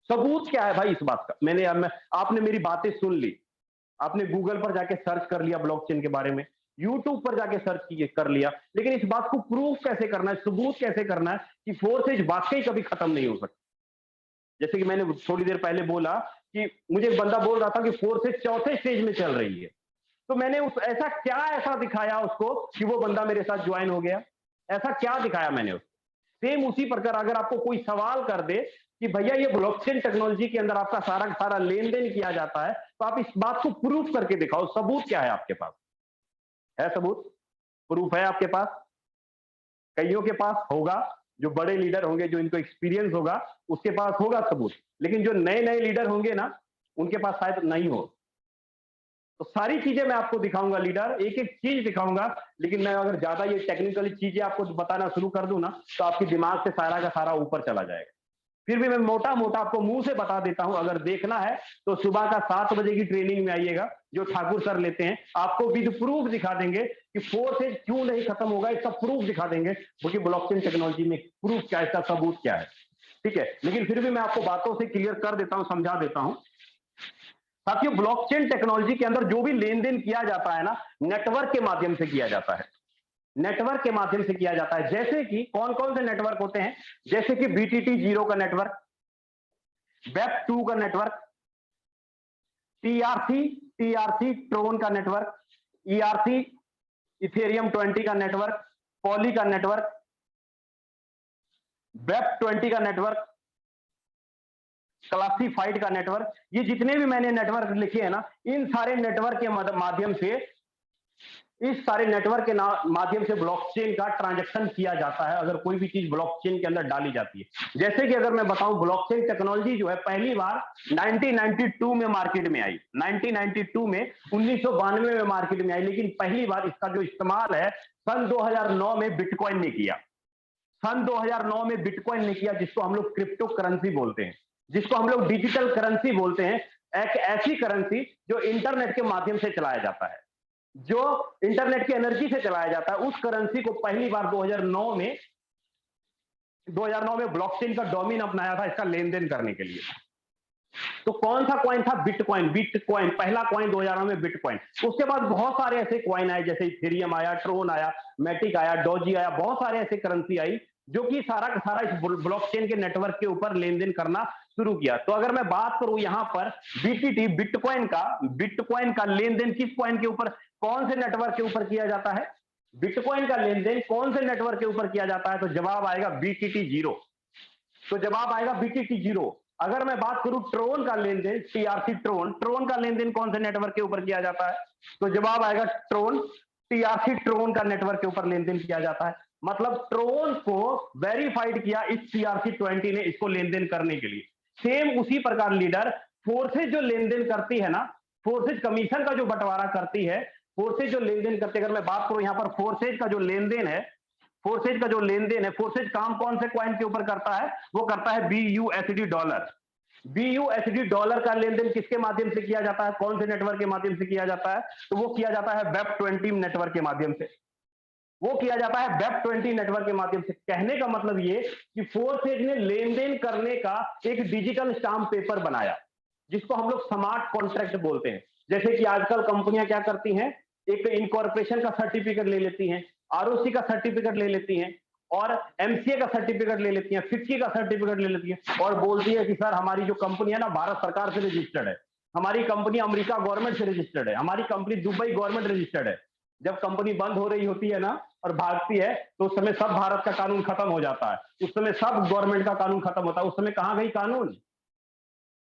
सबूत क्या है भाई इस बात का? आपने मेरी बातें सुन ली, आपने गूगल पर जाके सर्च कर लिया ब्लॉकचेन के बारे में, यूट्यूब पर जाके सर्च कर लिया, लेकिन इस बात को प्रूफ कैसे करना है, सबूत कैसे करना है कि फोर्सेज वाकई कभी खत्म नहीं हो सकती? जैसे कि मैंने थोड़ी देर पहले बोला कि मुझे एक बंदा बोल रहा था कि फोर्सेज चौथे स्टेज में चल रही है, तो मैंने उस ऐसा दिखाया उसको कि वो बंदा मेरे साथ ज्वाइन हो गया। ऐसा क्या दिखाया मैंने उसको? सेम उसी प्रकार अगर आपको कोई सवाल कर दे कि भैया ये ब्लॉकचेन टेक्नोलॉजी के अंदर आपका सारा का सारा लेन देन किया जाता है, तो आप इस बात को प्रूफ करके दिखाओ। सबूत क्या है आपके पास? है सबूत? प्रूफ है आपके पास? कईयों के पास होगा, जो बड़े लीडर होंगे, जो इनको एक्सपीरियंस होगा, उसके पास होगा सबूत। लेकिन जो नए नए लीडर होंगे ना, उनके पास शायद नहीं हो। तो सारी चीजें मैं आपको दिखाऊंगा लीडर, एक एक चीज दिखाऊंगा। लेकिन मैं अगर ज्यादा ये टेक्निकली चीजें आपको बताना शुरू कर दूं ना, तो आपके दिमाग से सारा का सारा ऊपर चला जाएगा। फिर भी मैं मोटा मोटा आपको मुंह से बता देता हूं, अगर देखना है तो सुबह का 7 बजे की ट्रेनिंग में आइएगा, जो ठाकुर सर लेते हैं। आपको विद प्रूफ दिखा देंगे कि फोर्सेज क्यों नहीं खत्म होगा, इसका प्रूफ दिखा देंगे, क्योंकि ब्लॉकचेन टेक्नोलॉजी में प्रूफ क्या है, इसका सबूत क्या है। ठीक है, लेकिन फिर भी मैं आपको बातों से क्लियर कर देता हूं, समझा देता हूं। साथियों, ब्लॉकचेन टेक्नोलॉजी के अंदर जो भी लेन देन किया जाता है ना, नेटवर्क के माध्यम से किया जाता है। नेटवर्क के माध्यम से किया जाता है। जैसे कि कौन कौन से नेटवर्क होते हैं? जैसे कि BTT 0 का नेटवर्क, वेब 2 का नेटवर्क, TRC ट्रोन का नेटवर्क, ERC इथेरियम 20 का नेटवर्क, पॉली का नेटवर्क, वेब 20 का नेटवर्क, क्लासिफाइड का नेटवर्क। ये जितने भी मैंने नेटवर्क लिखे हैं ना, इन सारे नेटवर्क के माध्यम से, इस सारे नेटवर्क के माध्यम से ब्लॉकचेन का ट्रांजैक्शन किया जाता है। अगर कोई भी चीज ब्लॉकचेन के अंदर डाली जाती है, जैसे कि अगर मैं बताऊं, ब्लॉकचेन टेक्नोलॉजी जो है पहली बार 1992 में मार्केट में आई। 1992 में, 1992 में मार्केट में आई। लेकिन पहली बार इसका जो इस्तेमाल है सन 2009 में बिटकॉइन ने किया। सन 2009 में बिटकॉइन ने किया, जिसको हम लोग क्रिप्टो करेंसी बोलते हैं, जिसको हम लोग डिजिटल करेंसी बोलते हैं। एक ऐसी करेंसी जो इंटरनेट के माध्यम से चलाया जाता है, जो इंटरनेट की एनर्जी से चलाया जाता है। उस करेंसी को पहली बार 2009 में ब्लॉकचेन का डोमेन अपनाया था इसका लेन देन करने के लिए। तो कौन सा कॉइन था? बिटकॉइन। बिटकॉइन पहला कॉइन 2009 में, बिटकॉइन। उसके बाद बहुत सारे ऐसे कॉइन आए, जैसे इथेरियम आया, ट्रोन आया, मैटिक आया, डोजी आया, बहुत सारे ऐसे करेंसी आई जो कि सारा का सारा इस ब्लॉकचेन के नेटवर्क के ऊपर लेन देन करना शुरू किया। तो अगर मैं बात करूं यहां पर BTT बिटकॉइन का लेन देन किस कॉइन के ऊपर, कौन से नेटवर्क के ऊपर किया जाता है? बिटकॉइन का लेन देन कौन से नेटवर्क के ऊपर किया जाता है? तो जवाब आएगा BTT 0। तो जवाब आएगा BTT 0। अगर मैं बात करूं ट्रोन का लेन देन, TRC ट्रोन का लेन देन कौन से नेटवर्क के ऊपर किया जाता है? तो जवाब आएगा ट्रोन, TRC ट्रोन का नेटवर्क के ऊपर लेन देन किया जाता है। मतलब ट्रोन को वेरीफाइड किया इस TRC20 ने, इसको लेन देन करने के लिए। सेम उसी प्रकार लीडर फोर्सेज जो लेन देन करती है ना, फोर्सेज कमीशन का जो बंटवारा करती है, फोर्सेज जो लेन देन करते हैं, अगर मैं बात करूं यहां पर फोर्सेज का जो लेन देन है, फोर्सेज काम कौन से कॉइन के ऊपर करता है? वो करता है BUSD डॉलर। BUSD डॉलर का लेन देन किसके माध्यम से किया जाता है? कौन से नेटवर्क के माध्यम से किया जाता है? तो वो किया जाता है वेब 20 नेटवर्क के माध्यम से। वो किया जाता है वेब 20 नेटवर्क के माध्यम से। कहने का मतलब ये कि फोर्सेज ने लेन देन करने का एक डिजिटल स्टाम्प पेपर बनाया, जिसको हम लोग स्मार्ट कॉन्ट्रैक्ट बोलते हैं। जैसे कि आजकल कंपनियां क्या करती हैं, एक इनकॉर्पोरेशन का सर्टिफिकेट ले लेती हैं, ROC का सर्टिफिकेट ले लेती हैं, और एमसीए का सर्टिफिकेट ले लेती हैं, फिक्की का सर्टिफिकेट ले लेती हैं और बोलती है कि सर हमारी जो कंपनी है ना भारत सरकार से रजिस्टर्ड है, हमारी कंपनी अमेरिका गवर्नमेंट से रजिस्टर्ड है, हमारी कंपनी दुबई गवर्नमेंट रजिस्टर्ड है। जब कंपनी बंद हो रही होती है ना और भागती है तो उस समय सब भारत का कानून खत्म हो जाता है, उस समय सब गवर्नमेंट का कानून खत्म होता है। उस समय कहां गई कानून,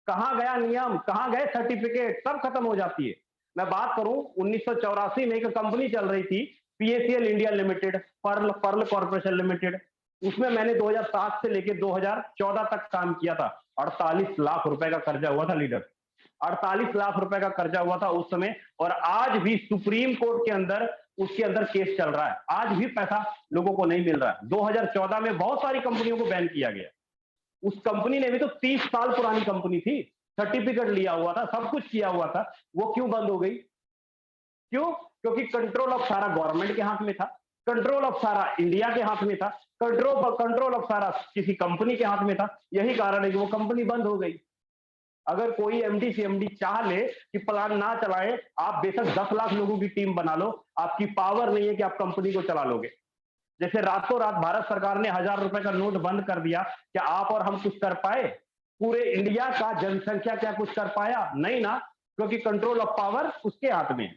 कहां गया नियम, कहां गए सर्टिफिकेट, सब खत्म हो जाती है। मैं बात करूं 1984 में एक कंपनी चल रही थी PACL India limited, Perl Perl corporation limited, उसमें मैंने 2007 से लेकर 2014 तक काम किया था। 48 लाख रुपए का कर्जा हुआ था लीडर, 48 लाख रुपए का कर्जा हुआ था उस समय। और आज भी सुप्रीम कोर्ट के अंदर उसके अंदर केस चल रहा है, आज भी पैसा लोगों को नहीं मिल रहा है। 2014 में बहुत सारी कंपनियों को बैन किया गया। उस कंपनी ने भी तो 30 साल पुरानी कंपनी थी, सर्टिफिकेट लिया हुआ था, सब कुछ किया हुआ था, वो क्यों बंद हो गई? क्यों? क्योंकि कंट्रोल ऑफ सारा गवर्नमेंट के हाथ में था, कंट्रोल ऑफ सारा इंडिया के हाथ में था, कंट्रोल ऑफ सारा किसी कंपनी के हाथ में था। यही कारण है कि वो कंपनी बंद हो गई। अगर कोई एमडी सीएमडी चाह ले कि प्लान ना चलाए, आप बेशक 10 लाख लोगों की टीम बना लो, आपकी पावर नहीं है कि आप कंपनी को चला लोगे। जैसे रातों रात भारत सरकार ने 1000 रुपए का नोट बंद कर दिया, क्या आप और हम कुछ कर पाए? पूरे इंडिया का जनसंख्या क्या कुछ कर पाया? नहीं ना, क्योंकि कंट्रोल ऑफ पावर उसके हाथ में है।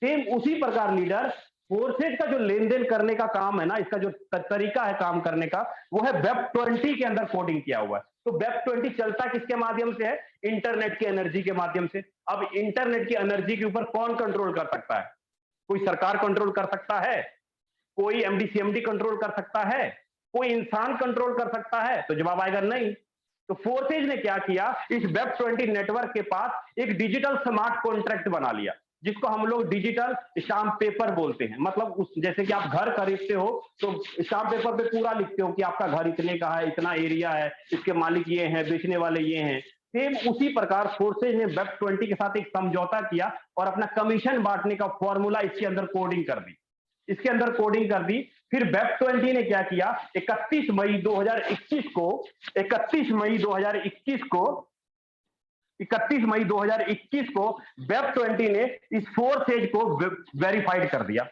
सेम उसी प्रकार लीडर फोर्सेज का जो लेन देन करने का काम है ना, इसका जो तरीका है काम करने का, वो है वेब 20 के अंदर कोडिंग किया हुआ है। तो वेब 20 चलता किसके माध्यम से है? इंटरनेट की एनर्जी के माध्यम से। अब इंटरनेट की एनर्जी के ऊपर कौन कंट्रोल कर सकता है? कोई सरकार कंट्रोल कर सकता है? कोई एमडी सीएमडी कंट्रोल कर सकता है? कोई इंसान कंट्रोल कर सकता है? तो जवाब आएगा नहीं। तो फोर्सेज ने क्या किया, इस वेब 20 नेटवर्क के पास एक डिजिटल स्मार्ट कॉन्ट्रैक्ट बना लिया, जिसको हम लोग डिजिटल स्टाम्प पेपर बोलते हैं। मतलब उस जैसे कि आप घर खरीदते हो तो स्टाम्प पेपर पे पूरा लिखते हो कि आपका घर इतने का है, इतना एरिया है, इसके मालिक ये हैं, बेचने वाले ये हैं। सेम उसी प्रकार फोर्सेज ने वेब 20 के साथ एक समझौता किया और अपना कमीशन बांटने का फॉर्मूला इसके अंदर कोडिंग कर दी, इसके अंदर कोडिंग कर दी। फिर वेब 20 ने क्या किया, 31 मई 2021 को 31 मई 2021 को 31 मई 2021 को वेब 20 ने इस फोर्सेज को वेरीफाइड कर दिया,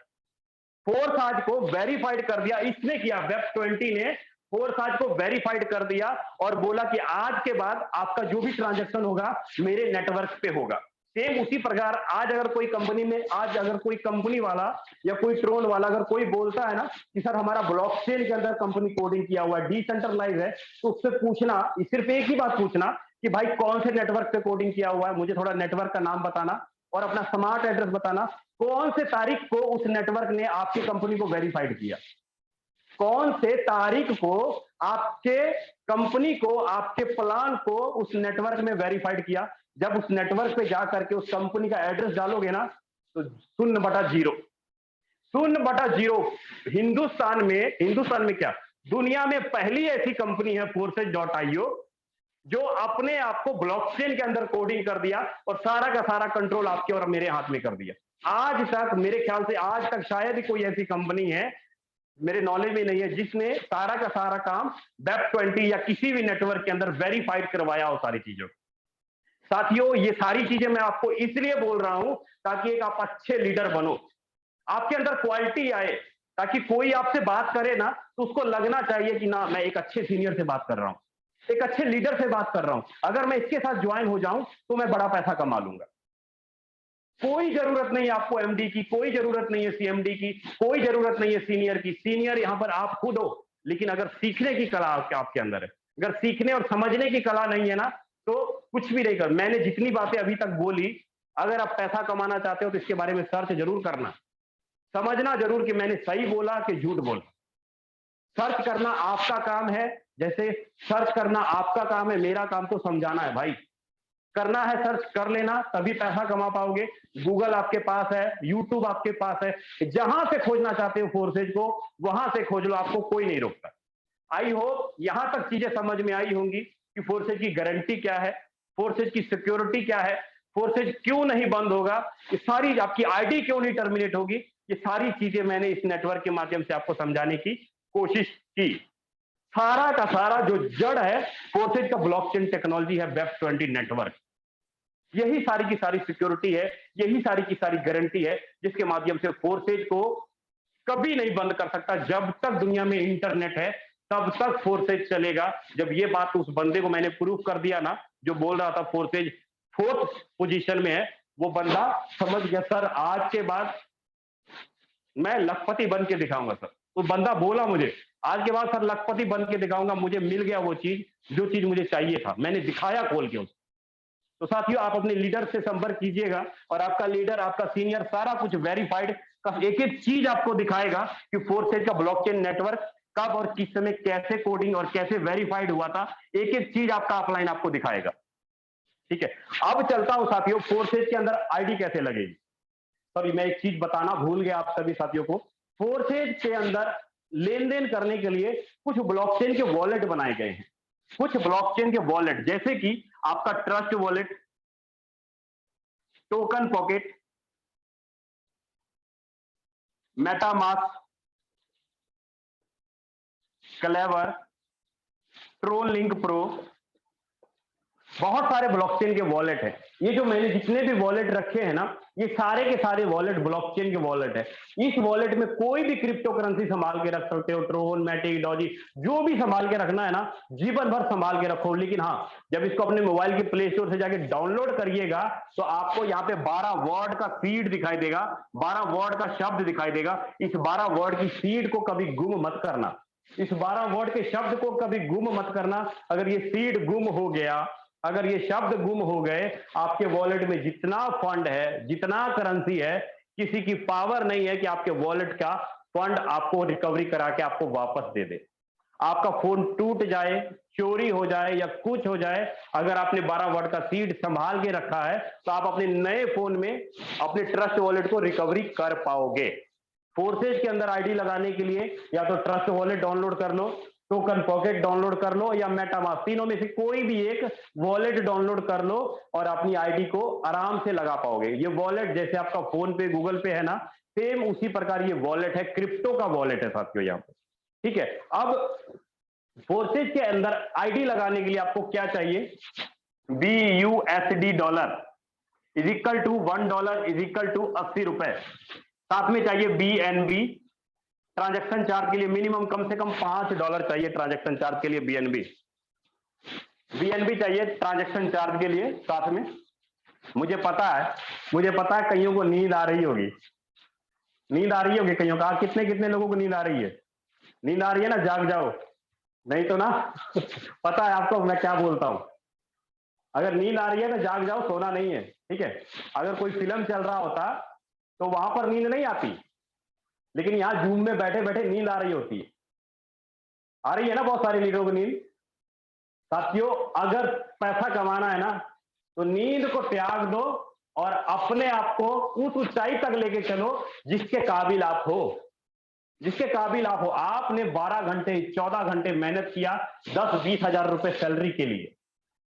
फोर्साज को वेरीफाइड कर दिया। इसने किया, वेब 20 ने फोर्साज को वेरीफाइड कर दिया और बोला कि आज के बाद आपका जो भी ट्रांजैक्शन होगा मेरे नेटवर्क पे होगा। सेम उसी प्रकार आज अगर कोई कंपनी में, आज अगर कोई कंपनी वाला या कोई ट्रोन वाला अगर कोई बोलता है ना कि सर हमारा ब्लॉकचेन के अंदर कंपनी कोडिंग किया हुआ है, डिसेंट्रलाइज है, तो उससे पूछना, सिर्फ एक ही बात पूछना कि भाई कौन से नेटवर्क पे कोडिंग किया हुआ है, मुझे थोड़ा नेटवर्क का नाम बताना और अपना स्मार्ट एड्रेस बताना। कौन से तारीख को उस नेटवर्क ने आपकी कंपनी को वेरीफाइड किया? कौन से तारीख को आपके कंपनी को, आपके प्लान को उस नेटवर्क में वेरीफाइड किया? जब उस नेटवर्क पे जाकर के उस कंपनी का एड्रेस डालोगे ना तो 0/0, 0/0। हिंदुस्तान में क्या, दुनिया में पहली ऐसी कंपनी है forces.io जो अपने आप को ब्लॉकचेन के अंदर कोडिंग कर दिया और सारा का सारा कंट्रोल आपके और मेरे हाथ में कर दिया। आज तक मेरे ख्याल से आज तक शायद ही कोई ऐसी कंपनी है, मेरे नॉलेज में नहीं है, जिसने सारा का सारा काम वेब 20 या किसी भी नेटवर्क के अंदर वेरीफाइड करवाया हो सारी चीजों। साथियों, ये सारी चीजें मैं आपको इसलिए बोल रहा हूं ताकि एक आप अच्छे लीडर बनो, आपके अंदर क्वालिटी आए, ताकि कोई आपसे बात करे ना तो उसको लगना चाहिए कि ना मैं एक अच्छे सीनियर से बात कर रहा हूं, एक अच्छे लीडर से बात कर रहा हूं, अगर मैं इसके साथ ज्वाइन हो जाऊं तो मैं बड़ा पैसा कमा लूंगा। कोई जरूरत नहीं आपको एमडी की, कोई जरूरत नहीं है सीएमडी की, कोई जरूरत नहीं है सीनियर की। सीनियर यहां पर आप खुद हो, लेकिन अगर सीखने की कला आपके अंदर है, अगर सीखने और समझने की कला नहीं है ना तो कुछ भी नहीं कर। मैंने जितनी बातें अभी तक बोली, अगर आप पैसा कमाना चाहते हो तो इसके बारे में सर्च जरूर करना, समझना जरूर कि मैंने सही बोला कि झूठ बोला। सर्च करना आपका काम है, जैसे सर्च करना आपका काम है, मेरा काम तो समझाना है भाई। करना है सर्च कर लेना, तभी पैसा कमा पाओगे। गूगल आपके पास है, यूट्यूब आपके पास है, जहां से खोजना चाहते हो फोर्सेज को वहां से खोज लो, आपको कोई नहीं रोकता। आई होप यहां तक चीजें समझ में आई होंगी कि फोर्सेज की गारंटी क्या है, फोर्सेज की सिक्योरिटी क्या है, फोर्सेज क्यों नहीं बंद होगा, ये सारी आपकी आईडी क्यों नहीं टर्मिनेट होगी, ये सारी चीजें मैंने इस नेटवर्क के माध्यम से आपको समझाने की कोशिश की। सारा का सारा जो जड़ है फोर्सेज का ब्लॉकचेन टेक्नोलॉजी है, वेब 20 नेटवर्क। यही सारी की सारी सिक्योरिटी है, यही सारी की सारी गारंटी है जिसके माध्यम से फोर्सेज को कभी नहीं बंद कर सकता। जब तक दुनिया में इंटरनेट है तब तक फोर्सेज चलेगा। जब ये बात उस बंदे को मैंने प्रूफ कर दिया ना, जो बोल रहा था फोर्सेज 4th पोजीशन में है, वो बंदा समझ गया सर आज के बाद मैं लखपति बन के दिखाऊंगा सर। तो बंदा बोला मुझे आज के बाद सर लखपति बन के दिखाऊंगा, मुझे मिल गया वो चीज जो चीज मुझे चाहिए था, मैंने दिखाया खोल के उसको। तो साथियों आप अपने लीडर से संपर्क कीजिएगा और आपका लीडर, आपका सीनियर सारा कुछ वेरीफाइड का एक एक चीज आपको दिखाएगा कि फोर्सेज का ब्लॉकचेन नेटवर्क कब और किस समय कैसे कोडिंग और कैसे वेरीफाइड हुआ था, एक एक चीज आपका ऑफलाइन आपको दिखाएगा। ठीक है, अब चलता हूं साथियों फोर्सेज के अंदर आईडी कैसे लगेगी। सॉरी मैं एक चीज बताना भूल गया आप सभी साथियों को, फोर्सेज के अंदर लेन देन करने के लिए कुछ ब्लॉकचेन के वॉलेट बनाए गए हैं। कुछ ब्लॉकचेन के वॉलेट जैसे कि आपका trust wallet, token pocket, MetaMask, Klever, Tron link pro, बहुत सारे ब्लॉकचेन के वॉलेट हैं। ये जो मैंने जितने भी वॉलेट रखे हैं ना, ये सारे के सारे वॉलेट ब्लॉकचेन के वॉलेट है। इस वॉलेट में कोई भी क्रिप्टो करेंसी संभाल के रख सकते हो, ट्रोन, मैटिक, डॉजी, जो भी संभाल के रखना है ना जीवन भर संभाल के रखो। लेकिन हाँ, जब इसको अपने मोबाइल के प्ले स्टोर से जाके डाउनलोड करिएगा तो आपको यहाँ पे 12 वर्ड का सीड दिखाई देगा, 12 वर्ड का शब्द दिखाई देगा। इस 12 वर्ड की सीड को कभी गुम मत करना, इस 12 वर्ड के शब्द को कभी गुम मत करना। अगर ये सीड गुम हो गया, अगर ये शब्द गुम हो गए, आपके वॉलेट में जितना फंड है, जितना करेंसी है, किसी की पावर नहीं है कि आपके वॉलेट का फंड आपको रिकवरी करा के आपको वापस दे दे। आपका फोन टूट जाए, चोरी हो जाए या कुछ हो जाए, अगर आपने 12 वर्ड का सीड संभाल के रखा है तो आप अपने नए फोन में अपने ट्रस्ट वॉलेट को रिकवरी कर पाओगे। फोर्सेज के अंदर आईडी लगाने के लिए या तो ट्रस्ट वॉलेट डाउनलोड कर लो, टोकन पॉकेट डाउनलोड कर लो, या मेटामास्क, तीनों में से कोई भी एक वॉलेट डाउनलोड कर लो और अपनी आईडी को आराम से लगा पाओगे। ये वॉलेट जैसे आपका फोन पे, गूगल पे है ना, सेम उसी प्रकार ये वॉलेट है, क्रिप्टो का वॉलेट है साथियों यहाँ पे। ठीक है, अब फोर्सेज के अंदर आईडी लगाने के लिए आपको क्या चाहिए, BUSD dollar is equal to $1 is equal to 80 रुपए। साथ में चाहिए BNB, ट्रांजैक्शन चार्ज के लिए मिनिमम कम से कम $5 चाहिए ट्रांजैक्शन चार्ज के लिए। बीएनबी चाहिए ट्रांजैक्शन चार्ज के लिए साथ में। मुझे पता है कईयों को नींद आ रही होगी, नींद आ रही होगी कईयों का। कितने कितने लोगों को नींद आ रही है? नींद आ रही है ना, जाग जाओ, नहीं तो ना पता है आपको मैं क्या बोलता हूं। अगर नींद आ रही है तो जाग जाओ, सोना नहीं है। ठीक है, अगर कोई फिल्म चल रहा होता तो वहां पर नींद नहीं आती, लेकिन यहां जूम में बैठे बैठे नींद आ रही होती है। आ रही है ना बहुत सारे लीडरों को नींद। साथियों अगर पैसा कमाना है ना तो नींद को त्याग दो और अपने आप को उस ऊंचाई तक लेके चलो जिसके काबिल आप हो, जिसके काबिल आप हो। आपने 12 घंटे 14 घंटे मेहनत किया 10-20 हजार रुपए सैलरी के लिए,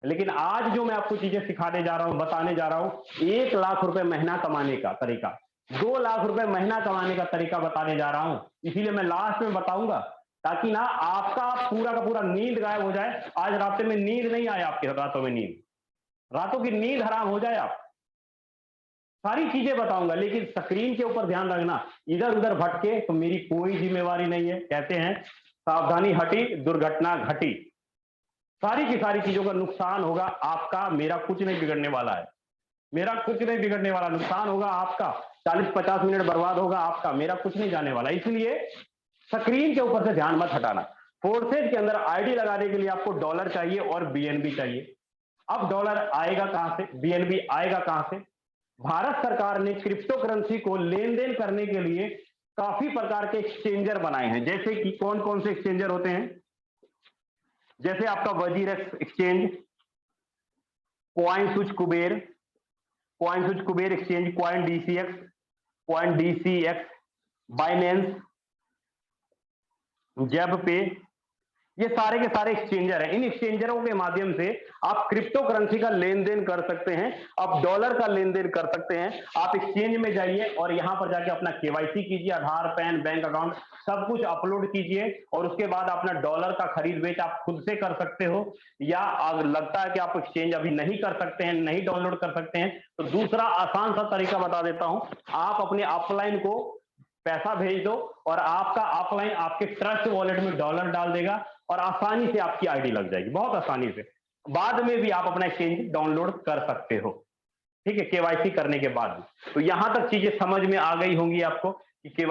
लेकिन आज जो मैं आपको चीजें सिखाने जा रहा हूं, बताने जा रहा हूं, 1 लाख रुपए महीना कमाने का तरीका, 2 लाख रुपए महीना कमाने का तरीका बताने जा रहा हूं। इसीलिए मैं लास्ट में बताऊंगा ताकि ना आपका पूरा का पूरा नींद गायब हो जाए। आज रात में नींद नहीं आए आपके, रातों में नींद, रातों की नींद हराम हो जाए। आप सारी चीजें बताऊंगा, लेकिन स्क्रीन के ऊपर ध्यान रखना, इधर उधर भटके तो मेरी कोई जिम्मेवारी नहीं है। कहते हैं सावधानी हटी दुर्घटना घटी। सारी की सारी चीजों का नुकसान होगा आपका, मेरा कुछ नहीं बिगड़ने वाला है, मेरा कुछ नहीं बिगड़ने वाला। नुकसान होगा आपका, 40-50 मिनट बर्बाद होगा आपका, मेरा कुछ नहीं जाने वाला। इसलिए स्क्रीन के ऊपर से ध्यान मत हटाना। फोर्सेज के अंदर आईडी लगाने के लिए आपको डॉलर चाहिए और बीएनबी चाहिए। अब डॉलर आएगा कहां से, बीएनबी आएगा कहां से? भारत सरकार ने क्रिप्टो करेंसी को लेन देन करने के लिए काफी प्रकार के एक्सचेंजर बनाए हैं। जैसे कि कौन कौन से एक्सचेंजर होते हैं? जैसे आपका WazirX exchange, coin switch Kuber exchange, coin DCX, Binance, जेब पे, ये सारे के सारे एक्सचेंजर हैं। इन एक्सचेंजरों के माध्यम से आप क्रिप्टो करेंसी का लेन देन कर सकते हैं, आप डॉलर का लेन देन कर सकते हैं। आप एक्सचेंज में जाइए और यहां पर जाके अपना केवाईसी कीजिए, आधार, पैन, बैंक अकाउंट सब कुछ अपलोड कीजिए और उसके बाद अपना डॉलर का खरीद बेच आप खुद से कर सकते हो। या अगर लगता है कि आप एक्सचेंज अभी नहीं कर सकते हैं, नहीं डाउनलोड कर सकते हैं, तो दूसरा आसान सा तरीका बता देता हूं। आप अपने अपलाइन को पैसा भेज दो और आपका ऑफलाइन आपके ट्रस्ट वॉलेट में डॉलर डाल देगा और आसानी से आपकी आईडी लग जाएगी, बहुत आसानी से। बाद में भी आप अपना एक्सचेंज डाउनलोड कर सकते हो, ठीक है, केवाईसी करने के बाद। तो यहां तक चीजें समझ में आ गई होंगी आपको कि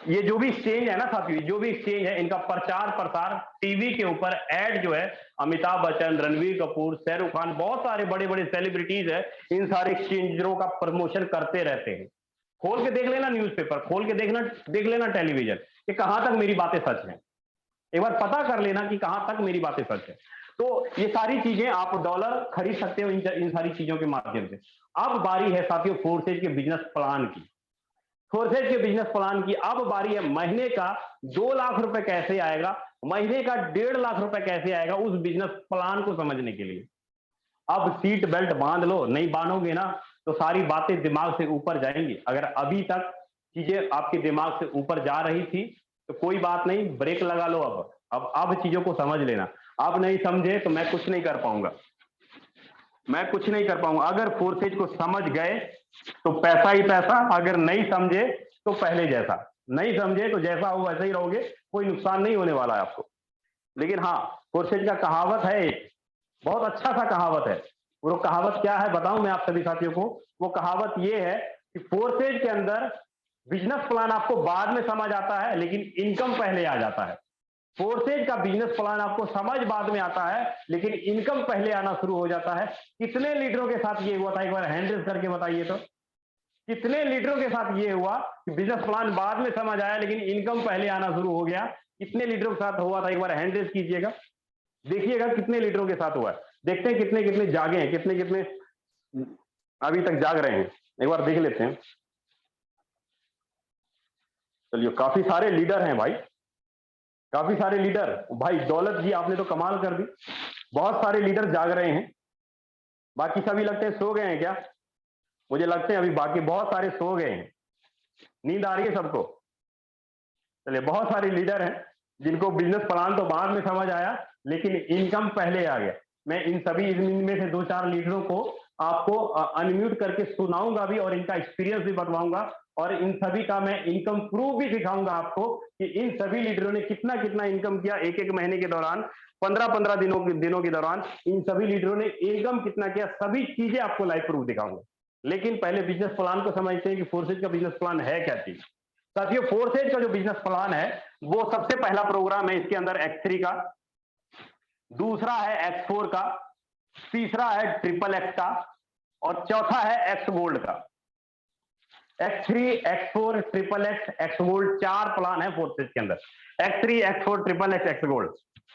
ये जो भी एक्सचेंज है ना साथियों, जो भी एक्सचेंज है, इनका प्रचार प्रसार टीवी के ऊपर ऐड जो है, अमिताभ बच्चन, रणवीर कपूर, शाहरुख खान, बहुत सारे बड़े बड़े सेलिब्रिटीज है, इन सारे एक्सचेंजरों का प्रमोशन करते रहते हैं। खोल के देख लेना न्यूज़पेपर, खोल के देख लेना टेलीविजन कि कहां तक मेरी बातें सच हैं। एक बार पता कर लेना कि कहां तक मेरी बातें सच है। तो ये सारी चीजें आप डॉलर खरीद सकते हो इन सारी चीजों के माध्यम से। अब बारी है साथियों फोर्सेज के बिजनेस प्लान की। फोर्सेज के बिजनेस प्लान की अब बारी है महीने का 2 लाख रुपए कैसे आएगा, महीने का 1.5 लाख रुपए कैसे आएगा, उस बिजनेस प्लान को समझने के लिए। अब सीट बेल्ट बांध लो, नहीं बांधोगे ना तो सारी बातें दिमाग से ऊपर जाएंगी। अगर अभी तक चीजें आपके दिमाग से ऊपर जा रही थी तो कोई बात नहीं, ब्रेक लगा लो। अब चीजों को समझ लेना। अब नहीं समझे तो मैं कुछ नहीं कर पाऊंगा, मैं कुछ नहीं कर पाऊंगा। अगर फोर्सेज को समझ गए तो पैसा ही पैसा, अगर नहीं समझे तो पहले जैसा। नहीं समझे तो जैसा हो वैसे ही रहोगे, कोई नुकसान नहीं होने वाला है आपको। लेकिन हाँ, फोर्सेज का कहावत है एक, बहुत अच्छा सा कहावत है। वो कहावत क्या है बताऊं मैं आप सभी साथियों को? वो कहावत ये है कि फोर्सेज के अंदर बिजनेस प्लान आपको बाद में समझ आता है लेकिन इनकम पहले आ जाता है। फोर्सेज का बिजनेस प्लान आपको समझ बाद में आता है लेकिन इनकम पहले आना शुरू हो जाता है। कितने लीडरों के साथ ये हुआ था, एक बार हैंड रेज करके बताइए तो। कितने लीडरों के साथ ये हुआ कि बिजनेस प्लान बाद में समझ आया लेकिन इनकम पहले आना शुरू हो गया? कितने लीडरों के साथ हुआ था, एक बार हैंड रेज कीजिएगा, देखिएगा कितने लीडरों के साथ हुआ है। देखते हैं कितने कितने जागे हैं, कितने कितने अभी तक जाग रहे हैं, एक बार देख लेते हैं। चलिए, काफी सारे लीडर हैं भाई, काफी सारे लीडर। भाई दौलत जी आपने तो कमाल कर दी, बहुत सारे लीडर जाग रहे हैं। बाकी सभी लगते हैं सो गए हैं क्या? मुझे लगते हैं अभी बाकी बहुत सारे सो गए हैं, नींद आ रही है सबको। चलिए, बहुत सारे लीडर हैं जिनको बिजनेस प्लान तो बाद में समझ आया लेकिन इनकम पहले आ गया। मैं इन सभी इनमें से 2-4 लीडरों को आपको अनम्यूट करके सुनाऊंगा भी और इनका एक्सपीरियंस भी बताऊंगा और इन सभी का मैं इनकम प्रूफ भी दिखाऊंगा आपको कि इन सभी लीडरों ने कितना कितना इनकम किया एक एक महीने के दौरान, 15-15 दिनों के दौरान इन सभी लीडरों ने इनकम कितना किया, सभी चीजें आपको लाइव प्रूफ दिखाऊंगा। लेकिन पहले बिजनेस प्लान को समझते हैं कि फोर्सेज का बिजनेस प्लान है क्या चीज। साथियों, फोर्सेज का जो बिजनेस प्लान है वो सबसे पहला प्रोग्राम है इसके अंदर X3 का, दूसरा है X4 का, तीसरा है XXX का और चौथा है X गोल्ड का। X3, X4, XXX, X gold, 4 plan है फोर्सेज के अंदर। X3, X4, XXX, X gold.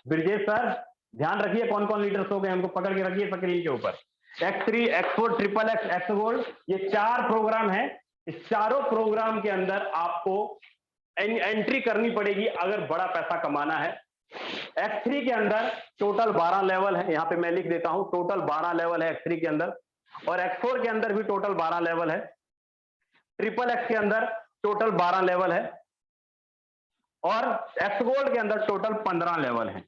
Brijesh sir ध्यान रखिए कौन कौन लीडर्स हो गए, उनको पकड़ के रखिए स्क्रीन के ऊपर। X3, X4, XXX, X gold, ये 4 प्रोग्राम है। इस चारों प्रोग्राम के अंदर आपको एंट्री करनी पड़ेगी अगर बड़ा पैसा कमाना है। X3 के अंदर टोटल 12 लेवल है, यहां पे मैं लिख देता हूं, टोटल 12 लेवल है X3 के अंदर, और X4 के अंदर भी टोटल 12 लेवल है, XXX के अंदर टोटल 12 लेवल है और X गोल्ड के अंदर टोटल 15 लेवल है।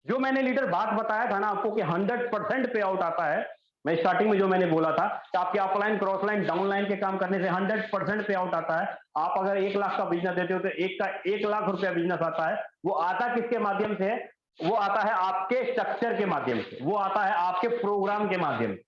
जो मैंने लीडर बात बताया था ना आपको कि 100% पे आउट आता है, मैं स्टार्टिंग में जो मैंने बोला था कि आपके upline, cross line, down line के काम करने से 100% पे आउट आता है। आप अगर 1 लाख का बिजनेस देते हो तो 1 लाख रुपया बिजनेस आता है। वो आता किसके माध्यम से है? वो आता है आपके स्ट्रक्चर के माध्यम से, वो आता है आपके प्रोग्राम के माध्यम से।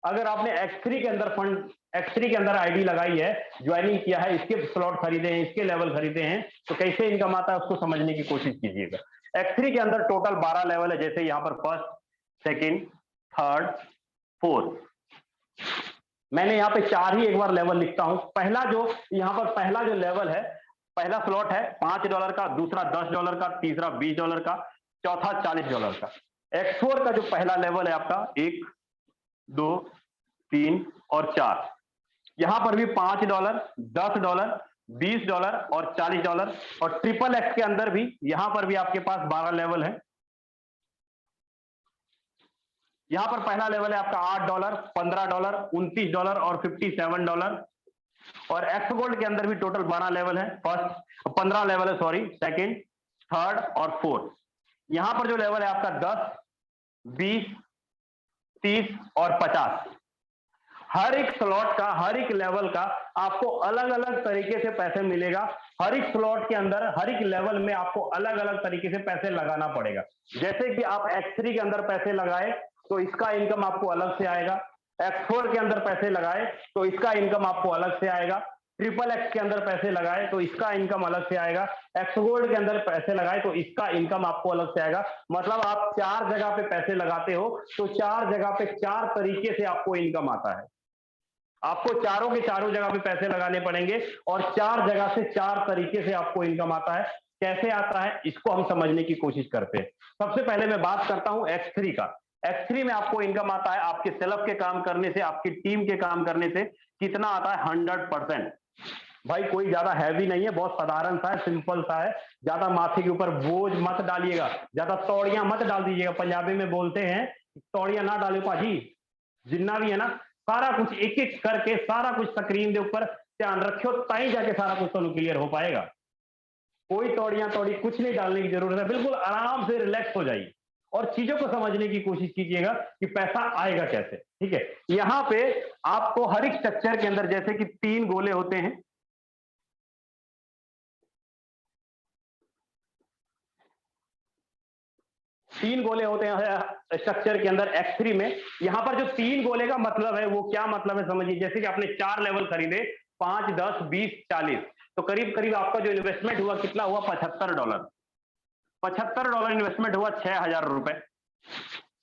अगर आपने X3 के अंदर फंड, X3 के अंदर आईडी लगाई है, ज्वाइनिंग किया है, इसके स्लॉट खरीदे हैं, इसके लेवल खरीदे हैं, तो कैसे इनकम आता है उसको समझने की कोशिश कीजिएगा। X3 के अंदर टोटल 12 लेवल है, जैसे यहां पर फर्स्ट, सेकंड, थर्ड, फोर्थ। मैंने यहां पे 4 ही एक बार लेवल लिखता हूं। पहला जो यहां पर पहला जो लेवल है, पहला स्लॉट है $5 का, दूसरा $10 का, तीसरा $20 का, चौथा $40 का। X4 का जो पहला लेवल है आपका 1, 2, 3 और 4, यहां पर भी $5, $10, $20 और $40। और XXX के अंदर भी यहां पर भी आपके पास 12 लेवल है। यहां पर पहला लेवल है आपका $8, $15, $29 और $57। और X गोल्ड के अंदर भी टोटल 12 लेवल है, फर्स्ट 15 लेवल है, सॉरी, सेकंड, थर्ड और फोर्थ। यहां पर जो लेवल है आपका 10, 20, 30 और 50। हर एक स्लॉट का, हर एक लेवल का आपको अलग अलग तरीके से पैसे मिलेगा। हर एक स्लॉट के अंदर, हर एक लेवल में आपको अलग अलग तरीके से पैसे लगाना पड़ेगा। जैसे कि आप X3 के अंदर पैसे लगाए तो इसका इनकम आपको अलग से आएगा। X4 के अंदर पैसे लगाए तो इसका इनकम आपको अलग से आएगा। ट्रिपल एक्स के अंदर पैसे लगाए तो इसका इनकम अलग से आएगा। एक्स गोल्ड के अंदर पैसे लगाए तो इसका इनकम आपको अलग से आएगा। मतलब आप 4 जगह पे पैसे लगाते हो तो 4 जगह पे 4 तरीके से आपको इनकम आता है। आपको चारों के चारों जगह पे पैसे लगाने पड़ेंगे और 4 जगह से 4 तरीके से आपको इनकम आता है। कैसे आता है इसको हम समझने की कोशिश करते हैं। सबसे पहले मैं बात करता हूं X3 का। X3 में आपको इनकम आता है आपके सेल्फ के काम करने से, आपकी टीम के काम करने से। कितना आता है? 100%। भाई कोई ज्यादा हैवी नहीं है, बहुत साधारण सा है, सिंपल सा है। ज्यादा माथे के ऊपर बोझ मत डालिएगा, ज्यादा तौड़ियां मत डाल दीजिएगा। पंजाबी में बोलते हैं तौड़ियां ना डालो पाजी। जितना भी है ना, सारा कुछ एक एक करके सारा कुछ स्क्रीन के ऊपर ध्यान रखियो, ताई जाके सारा कुछ तो क्लियर हो पाएगा। कोई तौड़ियां तौड़ी कुछ नहीं डालने की जरूरत है। बिल्कुल आराम से रिलैक्स हो जाइए और चीजों को समझने की कोशिश कीजिएगा कि पैसा आएगा कैसे। ठीक है, यहां पे आपको हर एक स्ट्रक्चर के अंदर जैसे कि 3 गोले होते हैं। तीन गोले होते हैं स्ट्रक्चर के अंदर X3 में। यहां पर जो 3 गोले का मतलब है वो क्या मतलब है समझिए। जैसे कि आपने 4 लेवल खरीदे, 5, 10, 20, 40, तो करीब करीब आपका जो इन्वेस्टमेंट हुआ कितना हुआ? $75। $75 इन्वेस्टमेंट हुआ, 6,000 रुपए।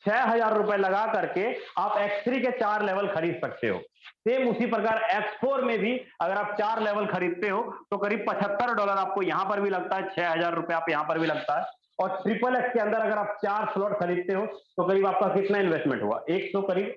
6,000 रुपए लगा करके आप X3 के 4 लेवल खरीद सकते हो। सेम उसी प्रकार X4 में भी अगर आप 4 लेवल खरीदते हो तो करीब $75 आपको यहां पर भी लगता है, 6,000 रुपए आप यहां पर भी लगता है। और ट्रिपल एक्स के अंदर अगर आप 4 स्लॉट खरीदते हो तो करीब आपका कितना इन्वेस्टमेंट हुआ? 100, करीब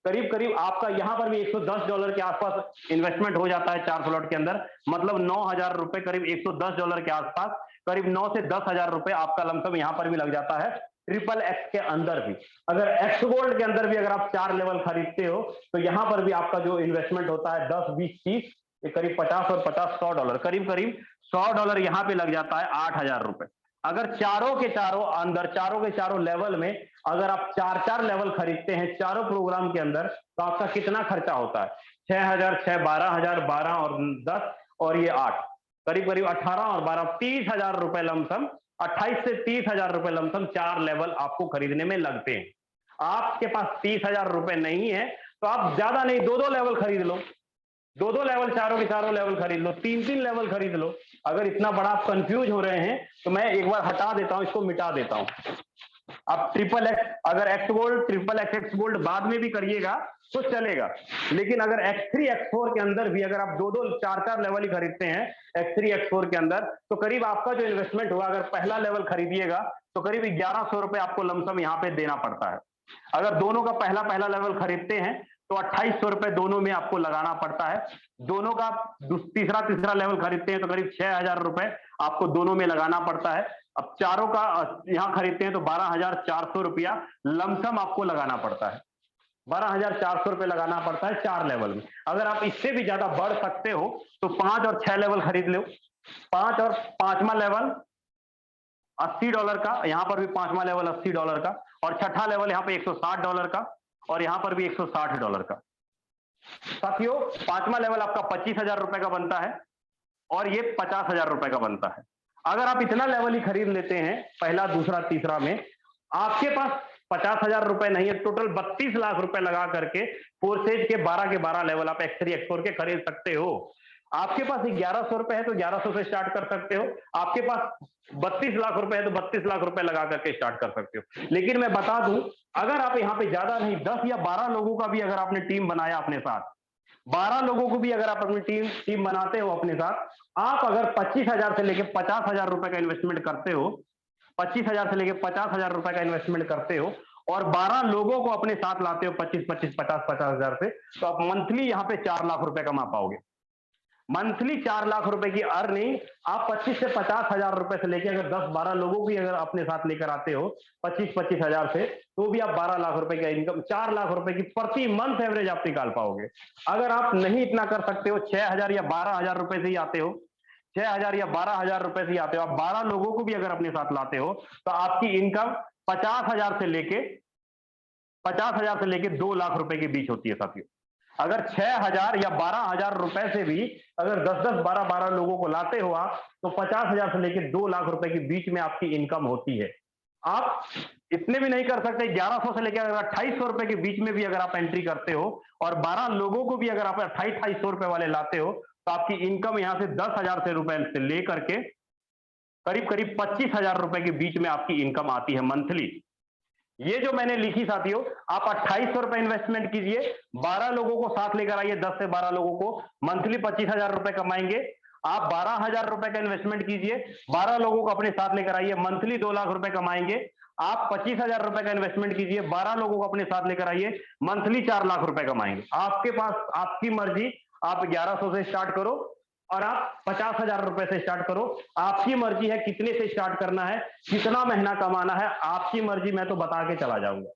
करीब आपका यहां पर भी $110 के आसपास इन्वेस्टमेंट हो जाता है 4 स्लॉट के अंदर। मतलब 9,000 रुपए, करीब $110 के आसपास, करीब 9 से 10,000 रुपए आपका लमसम यहां पर भी लग जाता है ट्रिपल एक्स के अंदर भी। अगर एक्स गोल्ड के अंदर भी अगर आप 4 लेवल खरीदते हो तो यहां पर भी आपका जो इन्वेस्टमेंट होता है 10, 20, 30, करीब 50 और 50, $100, करीब करीब $100 यहां पे लग जाता है, 8,000 रुपए। अगर चारों के चारों अंदर, चारों के चारों लेवल में अगर आप 4-4 लेवल खरीदते हैं चारों प्रोग्राम के अंदर तो आपका कितना खर्चा होता है? 6,000, 6, 12,000, 12 और 10 और ये 8, करीब करीब 18 और 12, 30,000 रुपए लमसम। 28 से 30,000 रुपए लमसम 4 लेवल आपको खरीदने में लगते हैं। आपके पास 30,000 रुपए नहीं है तो आप ज्यादा नहीं 2-2 लेवल खरीद लो। 2-2 लेवल, चारों के चारों लेवल खरीद लो, 3-3 लेवल खरीद लो। अगर इतना बड़ा आप कंफ्यूज हो रहे हैं तो मैं एक बार हटा देता हूं, इसको मिटा देता हूं। अब ट्रिपल एक्स, अगर x gold, triple x, x gold बाद में भी करिएगा तो चलेगा। लेकिन अगर X3, X4 के अंदर भी अगर आप 2-2, 4-4 लेवल ही खरीदते हैं X3, X4 के अंदर तो करीब आपका जो इन्वेस्टमेंट हुआ, अगर पहला लेवल खरीदिएगा तो करीब 1,100 रुपए आपको लमसम यहाँ पे देना पड़ता है। अगर दोनों का पहला पहला लेवल खरीदते हैं तो 2,800 रुपए दोनों में आपको लगाना पड़ता है। दोनों का तीसरा तीसरा लेवल खरीदते हैं तो करीब 6,000 रुपए आपको दोनों में लगाना पड़ता है। अब चारों का यहां खरीदते हैं तो 12,400 रुपया लमसम आपको लगाना पड़ता है। 12,400 रुपए लगाना पड़ता है 4 लेवल में। अगर आप इससे भी ज्यादा बढ़ सकते हो तो 5 और 6 लेवल खरीद लो। 5 और 5वां लेवल $80 का, यहां पर भी 5वां लेवल $80 का, और छठा लेवल यहां पे $160 का, और यहां पर भी $160 का। साथियों 5वां लेवल आपका 25,000 रुपए का बनता है और ये 50,000 रुपए का बनता है। अगर आप इतना लेवल ही खरीद लेते हैं पहला, दूसरा, तीसरा में, आपके पास 50,000 रुपए नहीं है, टोटल 32 लाख रुपए लगा करके फोर्सेज के 12 के 12 लेवल आप X3, X4 के खरीद सकते हो। आपके पास 1,100 रुपए है तो 1,100 से स्टार्ट कर सकते हो। आपके पास 32 लाख रुपए है तो 32 लाख रुपए लगा करके स्टार्ट कर सकते हो। लेकिन मैं बता दूं, अगर आप यहाँ पे ज्यादा नहीं 10 या 12 लोगों का भी अगर आपने टीम बनाया अपने साथ, 12 लोगों को भी अगर आप अपनी टीम बनाते हो अपने साथ, आप अगर 25,000 से लेकर 50,000 रुपए का इन्वेस्टमेंट करते हो, 25,000 से लेकर 50,000 रुपए का इन्वेस्टमेंट करते हो और 12 लोगों को अपने साथ लाते हो 25, 25, 50, 50,000 से, तो आप मंथली यहां पे 4 लाख रुपए कमा पाओगे। मंथली 4 लाख रुपए की अर्निंग आप 25 से 50,000 रुपए से लेकर अगर 10-12 लोगों की अगर अपने साथ लेकर आते हो 25-25 हजार से, तो भी आप 12 लाख रुपए का इनकम, 4 लाख रुपए की प्रति मंथ एवरेज आप निकाल पाओगे। अगर आप नहीं इतना कर सकते हो, 6,000 या 12,000 रुपए से ही आते हो, 6,000 या 12,000 रुपए से ही आते हो, आप 12 लोगों को भी अगर अपने साथ लाते हो तो आपकी इनकम 50,000 से लेके 50,000 से लेकर 2 लाख रुपए के बीच होती है साथियों। अगर 6,000 या 12,000 रुपए से भी अगर 10-10, 12-12 लोगों को लाते हो आप, तो 50,000 से लेकर 2 लाख रुपए के बीच में आपकी इनकम होती है। आप इतने भी नहीं कर सकते, 1100 से लेकर अगर 2,800 रुपए के बीच में भी अगर आप एंट्री करते हो और 12 लोगों को भी अगर आप 2,800 रुपए वाले लाते हो, तो आपकी इनकम यहां से 10,000 से रुपए से लेकर के करीब करीब 25,000 रुपए के बीच में आपकी इनकम आती है मंथली। ये जो मैंने लिखी साथियों, आप 2,800 रुपए इन्वेस्टमेंट कीजिए, 12 लोगों को साथ लेकर आइए, 10 से 12 लोगों को, मंथली 25,000 रुपए कमाएंगे। आप 12,000 रुपए का इन्वेस्टमेंट कीजिए, 12 लोगों को अपने साथ लेकर आइए, मंथली 2 लाख रुपए कमाएंगे। आप 25,000 रुपए का इन्वेस्टमेंट कीजिए, 12 लोगों को अपने साथ लेकर आइए, मंथली 4 लाख रुपए कमाएंगे। आपके पास आपकी मर्जी, आप 1100 से स्टार्ट करो और आप 50,000 रुपए से स्टार्ट करो। आपकी मर्जी है कितने से स्टार्ट करना है, कितना महीना कमाना है, आपकी मर्जी, मैं तो बता के चला जाऊंगा।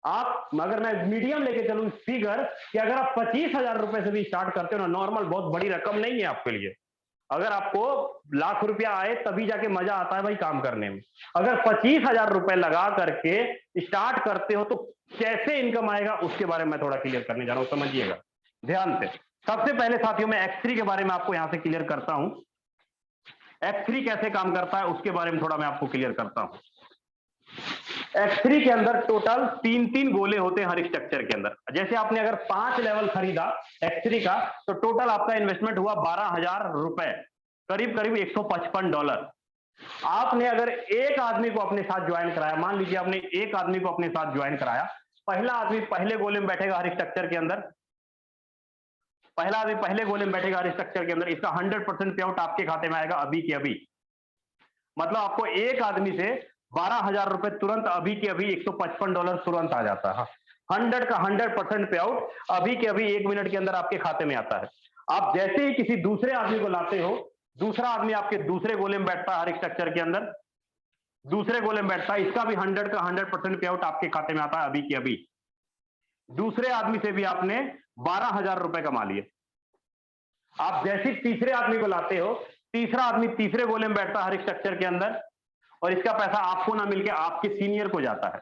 आप अगर मैं मीडियम लेके चलूं फिगर कि अगर आप 25,000 रुपए से भी स्टार्ट करते हो ना, नॉर्मल बहुत बड़ी रकम नहीं है आपके लिए। अगर आपको लाख रुपया आए तभी जाके मजा आता है भाई काम करने में। अगर 25,000 रुपए लगा करके स्टार्ट करते हो तो कैसे इनकम आएगा उसके बारे में मैं थोड़ा क्लियर करने जा रहा हूं, समझिएगा ध्यान से। सबसे पहले साथियों मैं X3 के बारे में आपको यहां से क्लियर करता हूं। X3 कैसे काम करता है उसके बारे में थोड़ा मैं आपको क्लियर करता हूं। X3 के अंदर टोटल 3-3 गोले होते हैं हर स्ट्रक्चर के अंदर। जैसे आपने अगर 5 लेवल खरीदा X3 का, तो टोटल आपका इन्वेस्टमेंट हुआ 12,000 रुपए, करीब करीब $155। आपने अगर एक आदमी को अपने साथ ज्वाइन कराया, मान लीजिए आपने एक आदमी को अपने साथ ज्वाइन कराया, पहला आदमी पहले गोले में बैठेगा हर स्ट्रक्चर के अंदर, पहला आदमी पहले गोले में बैठेगा हर स्ट्रक्चर के अंदर, इसका 100% पे आउट आपके खाते में आएगा अभी के अभी। मतलब आपको एक आदमी से 12,000 रुपए तुरंत अभी के अभी $155 तुरंत आ जाता है। 100 का 100% पे आउट अभी के अभी 1 मिनट के अंदर आपके खाते में आता है। आप जैसे ही किसी दूसरे आदमी को लाते हो, दूसरा आदमी आपके दूसरे गोले में बैठता है हर स्ट्रक्चर के अंदर, दूसरे गोले में बैठता है, इसका भी 100 का 100% पे आउट आपके खाते में आता है अभी के अभी। दूसरे आदमी से भी आपने 12,000 रुपए कमा लिए। आप जैसे तीसरे आदमी को लाते हो, तीसरा आदमी तीसरे गोले में बैठता है हर स्ट्रक्चर के अंदर, और इसका पैसा आपको ना मिलके आपके सीनियर को जाता है।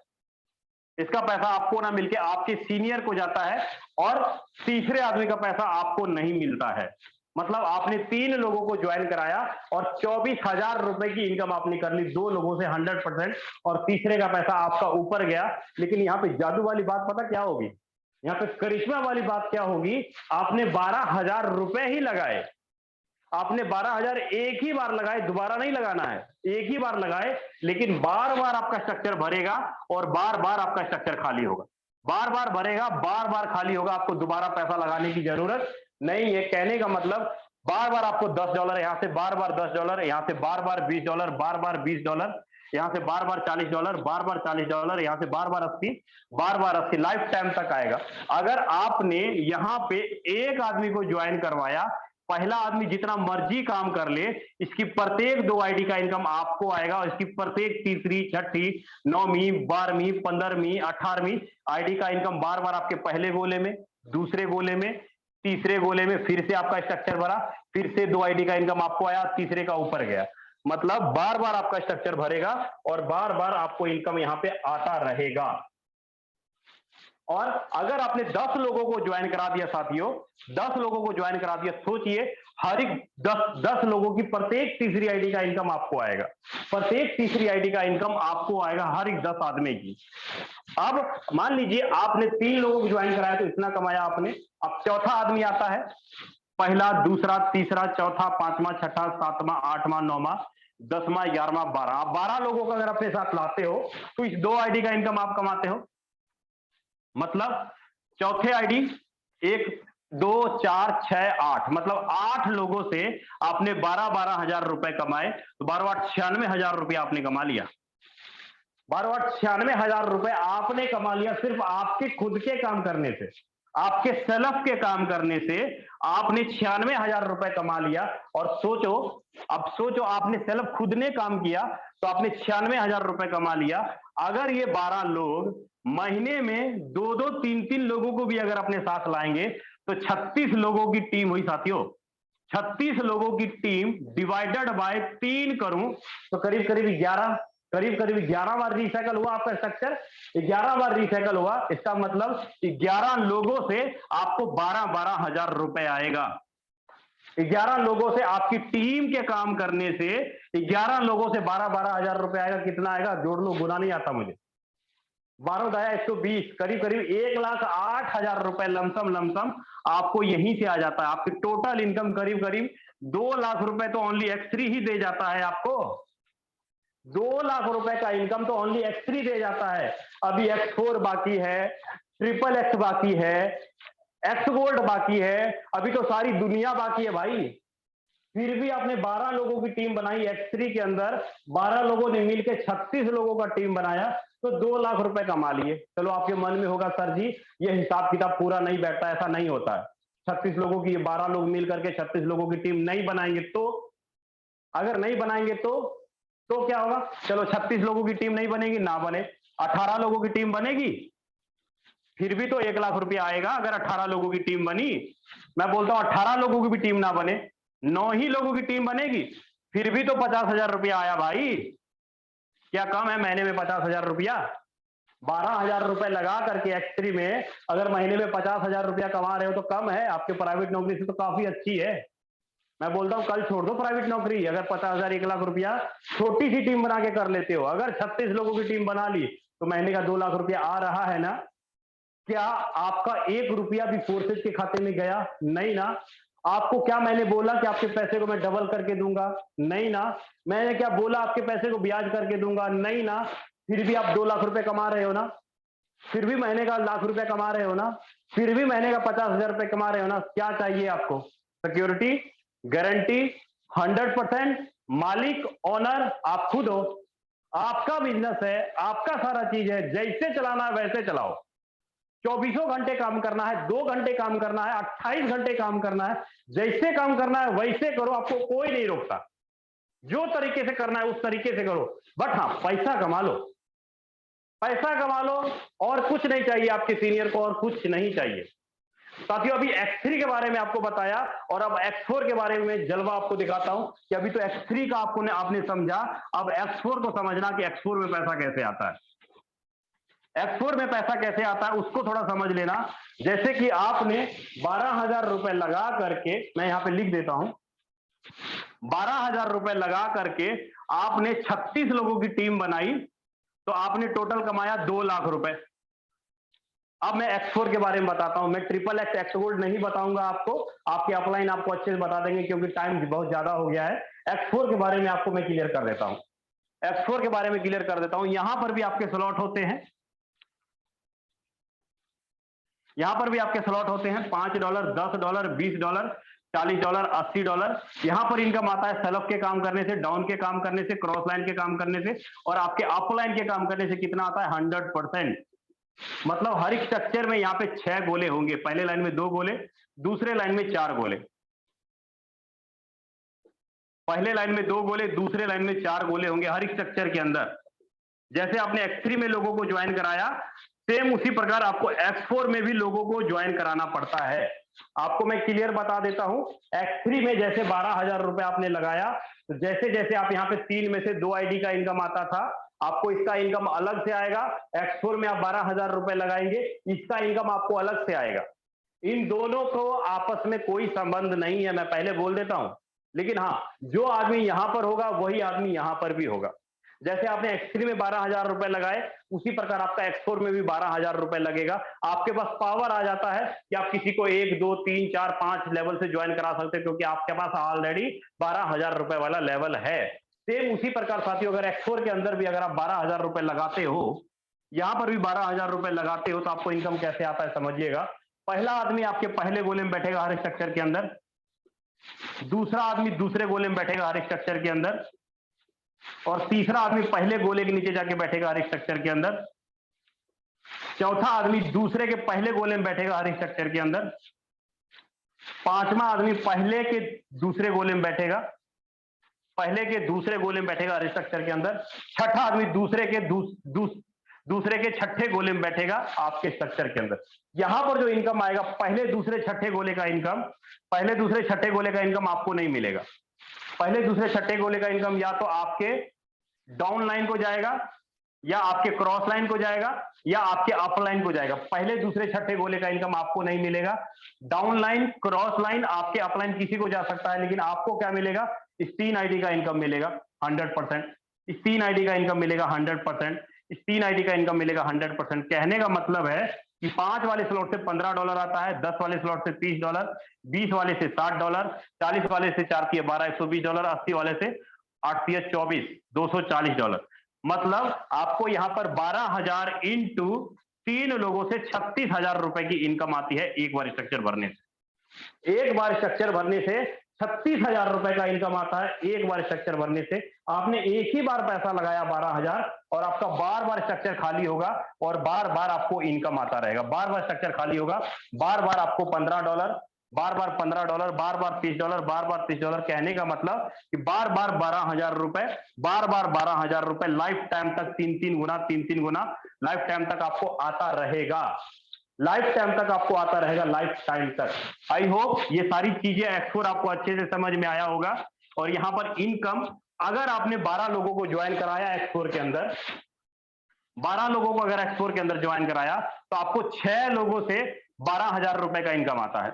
इसका पैसा आपको ना मिलके आपके सीनियर को जाता है, और तीसरे आदमी का पैसा आपको नहीं मिलता है। मतलब आपने 3 लोगों को ज्वाइन कराया और 24,000 रुपए की इनकम आपने कर ली 2 लोगों से 100%, और तीसरे का पैसा आपका ऊपर गया। लेकिन यहाँ पे जादू वाली बात पता क्या होगी, यहाँ पे करिश्मा वाली बात क्या होगी, आपने 12,000 रुपए ही लगाए, आपने 12,000 एक ही बार लगाए, दोबारा नहीं लगाना है, एक ही बार लगाए, लेकिन बार बार आपका स्ट्रक्चर भरेगा और बार बार आपका स्ट्रक्चर खाली होगा, बार बार भरेगा, बार बार खाली होगा, आपको दोबारा पैसा लगाने की जरूरत नहीं है। कहने का मतलब बार बार आपको $10 यहां से, बार बार $10 यहां से, बार बार $20, बार बार $20 यहां से, बार बार $40, बार बार $40 यहां से, बार बार 80, बार बार 80, लाइफ टाइम तक आएगा। अगर आपने यहां पे एक आदमी को ज्वाइन करवाया, पहला आदमी जितना मर्जी काम कर ले, इसकी प्रत्येक 2 आईडी का इनकम आपको आएगा, और इसकी प्रत्येक तीसरी, छठी, 9वीं, 12वीं, 15वीं, 18वीं आईडी का इनकम बार बार आपके पहले गोले में, दूसरे गोले में, तीसरे गोले में, फिर से आपका स्ट्रक्चर भरा, फिर से 2 आईडी का इनकम आपको आया, तीसरे का ऊपर गया। मतलब बार बार आपका स्ट्रक्चर भरेगा और बार बार आपको इनकम यहां पे आता रहेगा। और अगर आपने 10 लोगों को ज्वाइन करा दिया साथियों, 10 लोगों को ज्वाइन करा दिया, सोचिए हर एक 10 लोगों की प्रत्येक तीसरी आईडी का इनकम आपको आएगा, प्रत्येक तीसरी आईडी का इनकम आपको आएगा हर एक 10 आदमी की। अब मान लीजिए आपने 3 लोगों को ज्वाइन कराया तो इतना कमाया आपने। अब चौथा आदमी आता है, पहला, दूसरा, तीसरा, चौथा, 5वां, छठा, 7वां, 8वां, 9वां, 10वां, 11वां, 12। आप 12 लोगों को अगर अपने साथ लाते हो तो इस 2 आईडी का इनकम आप कमाते हो। मतलब चौथे आईडी 1, 2, 4, 6, 8, मतलब 8 लोगों से आपने 12,000 रुपए कमाए, तो 12 8 96,000 रुपया आपने कमा लिया। 12 8 96,000 रुपए आपने कमा लिया सिर्फ आपके खुद के काम करने से, आपके सेल्फ के काम करने से आपने 96,000 रुपए कमा लिया। और सोचो, अब सोचो आपने सेल्फ खुद ने काम किया तो आपने 96,000 रुपए कमा लिया। अगर ये 12 लोग महीने में 2-2, 3-3 लोगों को भी अगर अपने साथ लाएंगे तो 36 लोगों की टीम हुई साथियों। 36 लोगों की टीम डिवाइडेड बाय 3 करूं तो करीब करीब 11, करीब करीब 11 बार रिसाइकल हुआ आपका स्ट्रक्चर, 11 बार रिसाइकल हुआ, इसका मतलब 11 लोगों से आपको 12-12 हजार रुपए आएगा। 11 लोगों से, आपकी टीम के काम करने से 11 लोगों से 12-12 हजार रुपए आएगा। कितना आएगा जोड़ लो, गुना नहीं आता मुझे। 12 दया 120, करीब करीब 1,08,000 रुपए लमसम आपको यहीं से आ जाता है। आपकी टोटल इनकम करीब करीब 2 लाख रुपए तो ओनली X3 ही दे जाता है आपको। 2 लाख रुपए का इनकम तो ओनली X3 दे जाता है। अभी X4 बाकी है, ट्रिपल X बाकी है, X गोल्ड बाकी है, अभी तो सारी दुनिया बाकी है भाई। फिर भी आपने 12 लोगों की टीम बनाई X3 के अंदर, 12 लोगों ने मिलकर 36 लोगों का टीम बनाया, तो 2 लाख रुपए कमा लिए। चलो आपके मन में होगा सर जी ये हिसाब किताब पूरा नहीं बैठता, ऐसा नहीं होता है। 36 लोगों की, 12 लोग मिल करके 36 लोगों की टीम नहीं बनाएंगे तो, अगर नहीं बनाएंगे तो क्या होगा? चलो 36 लोगों की टीम नहीं बनेगी, ना बने, 18 लोगों की टीम बनेगी, फिर भी तो 1 लाख रुपया आएगा। अगर 18 लोगों की टीम बनी, मैं बोलता हूं 18 लोगों की भी टीम ना बने, 9 ही लोगों की टीम बनेगी, फिर भी तो 50,000 रुपया आया भाई। क्या कम है महीने में 50,000 रुपया? 12,000 रुपए लगा करके X3 में अगर महीने में 50,000 रुपया कमा रहे हो तो कम है? आपके प्राइवेट नौकरी से तो काफी अच्छी है। मैं बोलता हूं कल छोड़ दो प्राइवेट नौकरी, अगर 50,000 1 लाख रुपया छोटी सी टीम बना के कर लेते हो। अगर 36 लोगों की टीम बना ली तो महीने का 2 लाख रुपया आ रहा है ना? क्या आपका 1 रुपया भी फोर्सेज के खाते में गया? नहीं ना। आपको क्या मैंने बोला कि आपके पैसे को मैं डबल करके दूंगा? नहीं ना। मैंने क्या बोला आपके पैसे को ब्याज करके दूंगा? नहीं ना। फिर भी आप 2 लाख रुपए कमा रहे हो ना, फिर भी महीने का लाख रुपए कमा रहे हो ना, फिर भी महीने का 50,000 रुपए कमा रहे हो ना। क्या चाहिए आपको? सिक्योरिटी, गारंटी, 100% मालिक, ओनर आप खुद हो। आपका बिजनेस है, आपका सारा चीज है, जैसे चलाना है वैसे चलाओ। 24 घंटे काम करना है, 2 घंटे काम करना है, 28 घंटे काम करना है, जैसे काम करना है वैसे करो, आपको कोई नहीं रोकता। जो तरीके से करना है उस तरीके से करो, बट हाँ पैसा कमा लो, पैसा कमा लो, और कुछ नहीं चाहिए आपके सीनियर को, और कुछ नहीं चाहिए। साथियों अभी X3 के बारे में आपको बताया, और अब X4 के बारे में जलवा आपको दिखाता हूं कि अभी तो X3 का आपने समझा, अब X4 को समझना कि X4 में पैसा कैसे आता है। X4 में पैसा कैसे आता है उसको थोड़ा समझ लेना। जैसे कि आपने 12,000 रुपए लगा करके, मैं यहां पे लिख देता हूं, 12,000 रुपए लगा करके आपने 36 लोगों की टीम बनाई, तो आपने टोटल कमाया 2 लाख रुपए। अब मैं X4 के बारे में बताता हूं। मैं ट्रिपल X एक्स गोल्ड नहीं बताऊंगा आपको, आपके अपलाइन आपको अच्छे से बता देंगे क्योंकि टाइम बहुत ज्यादा हो गया है। X4 के बारे में आपको मैं क्लियर कर देता हूं, X4 के बारे में क्लियर कर देता हूं। यहां पर भी आपके स्लॉट होते हैं, यहां पर भी आपके स्लॉट होते हैं, $5, $10, $20, $40, $80। यहां पर इनकम आता है सेल्फ के काम करने से, डाउन के काम करने से, क्रॉस लाइन के काम करने से, और आपके अपलाइन के काम करने से कितना आता है? 100%। मतलब हर एक स्ट्रक्चर में यहाँ पे 6 गोले होंगे। पहले लाइन में 2 गोले, दूसरे लाइन में 4 गोले। पहले लाइन में 2 गोले, दूसरे लाइन में 4 गोले होंगे हर एक स्ट्रक्चर के अंदर। जैसे आपने X3 में लोगों को ज्वाइन कराया, सेम उसी प्रकार आपको X4 में भी लोगों को ज्वाइन कराना पड़ता है। आपको मैं क्लियर बता देता हूं, X3 में जैसे 12,000 रुपए आपने लगाया, तो जैसे जैसे आप यहाँ पे 3 में से 2 आईडी का इनकम आता था, आपको इसका इनकम अलग से आएगा। X4 में आप 12,000 रुपए लगाएंगे, इसका इनकम आपको अलग से आएगा। इन दोनों को आपस में कोई संबंध नहीं है, मैं पहले बोल देता हूं। लेकिन हाँ, जो आदमी यहां पर होगा वही आदमी यहां पर भी होगा। जैसे आपने X3 में 12,000 रुपए लगाए, उसी प्रकार आपका X4 में भी 12,000 रुपए लगेगा। आपके पास पावर आ जाता है कि आप किसी को 1, 2, 3, 4, 5 लेवल से ज्वाइन करा सकते हैं, क्योंकि आपके पास ऑलरेडी 12,000 रुपए वाला लेवल है। सेम उसी प्रकार साथियों, अगर X4 के अंदर भी अगर आप 12,000 रुपए लगाते हो, यहां पर भी 12,000 रुपए लगाते हो, तो आपको इनकम कैसे आता है समझिएगा। पहला आदमी आपके पहले गोले में बैठेगा हर स्ट्रक्चर के अंदर, दूसरा आदमी दूसरे गोले में बैठेगा हर स्ट्रक्चर के अंदर, और तीसरा आदमी पहले गोले के नीचे जाके बैठेगा हर स्ट्रक्चर के अंदर, चौथा आदमी दूसरे के पहले गोले में बैठेगा हर स्ट्रक्चर के अंदर, पांचवा आदमी पहले के दूसरे गोले में बैठेगा, पहले के दूसरे गोले में बैठेगा हर स्ट्रक्चर के अंदर, छठा आदमी दूसरे के छठे गोले में बैठेगा आपके स्ट्रक्चर के अंदर। यहां पर जो इनकम आएगा, पहले दूसरे छठे गोले का इनकम, पहले दूसरे छठे गोले का इनकम आपको नहीं मिलेगा। पहले दूसरे छठे गोले का इनकम या तो आपके डाउन लाइन को जाएगा, या आपके क्रॉस लाइन को जाएगा, या आपके अप लाइन को जाएगा। पहले दूसरे छठे गोले का इनकम आपको नहीं मिलेगा। डाउन लाइन, क्रॉस लाइन, आपके अप लाइन किसी को जा सकता है, लेकिन आपको क्या मिलेगा? इस 3 आईडी का इनकम मिलेगा 100%। इस 3 आईडी का इनकम मिलेगा 100%। इस 3 आईडी का इनकम मिलेगा 100%। कहने का मतलब है कि 5 वाले स्लॉट से $15 आता है, 10 वाले स्लॉट से $30, 20 वाले से $60, 40 वाले से 4 तिया 12 $120, 80 वाले से 8 तिया 24 $240। मतलब आपको यहां पर 12,000 इंटू 3 लोगों से 36,000 रुपए की इनकम आती है एक बार स्ट्रक्चर भरने से। एक बार स्ट्रक्चर भरने से 36,000 रुपए का इनकम आता है। एक बार स्ट्रक्चर भरने से आपने एक ही बार पैसा लगाया 12,000, और आपका बार बार स्ट्रक्चर खाली होगा और बार बार आपको इनकम आता रहेगा। बार बार स्ट्रक्चर खाली होगा, बार बार आपको $15, बार बार $15, बार बार $30, बार बार $30। कहने का मतलब कि बार बार 12,000 रुपए, बार बार 12,000 रुपए लाइफ टाइम तक 3-3 गुना लाइफ टाइम तक आपको आता रहेगा। लाइफ टाइम तक आपको आता रहेगा, लाइफ टाइम तक। आई होप ये सारी चीजें एक्स4 आपको अच्छे से समझ में आया होगा। और यहां पर इनकम, अगर आपने 12 लोगों को ज्वाइन कराया एक्स4 के अंदर, 12 लोगों को अगर एक्स4 के अंदर ज्वाइन कराया, तो आपको 6 लोगों से 12,000 रुपए का इनकम आता है।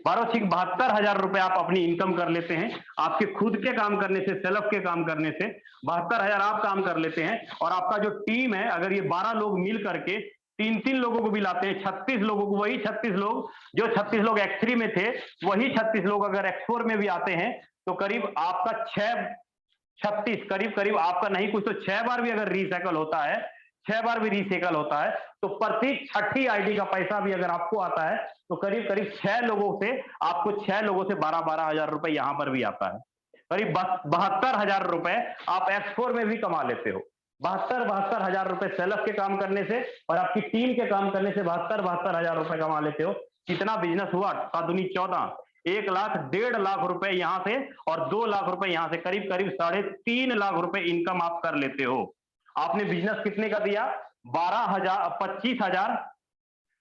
72,000 रुपए आप अपनी इनकम कर लेते हैं। आपके खुद के काम करने से, सेल्फ के काम करने से 72,000 आप काम कर लेते हैं। और आपका जो टीम है, अगर ये 12 लोग मिल करके 3-3 लोगों को भी लाते हैं, 36 लोगों को, वही 36 लोग, जो 36 लोग एक्स3 में थे, वही 36 लोग अगर एक्स4 में भी आते हैं, तो करीब आपका 36 करीब आपका नहीं कुछ तो 6 बार भी अगर रीसाइकल होता है, 6 बार भी रीसाइकल होता है, तो प्रति छठी आईडी का पैसा भी अगर आपको आता है, तो करीब 6 लोगों से आपको 6 लोगों से 12,000 रुपए यहां पर भी आता है। करीब 72,000 रुपए आप एक्स4 में भी कमा लेते हो। 72,000 रुपए सेल्फ के काम करने से और आपकी टीम के काम करने से 72,000 रुपए कमा लेते हो। कितना बिजनेस हुआ? 7 दूनी 14, 1 लाख, 1.5 लाख रुपए यहां से और 2 लाख रुपए यहां से, करीब 3.5 लाख रुपए इनकम आप कर लेते हो। आपने बिजनेस कितने का दिया?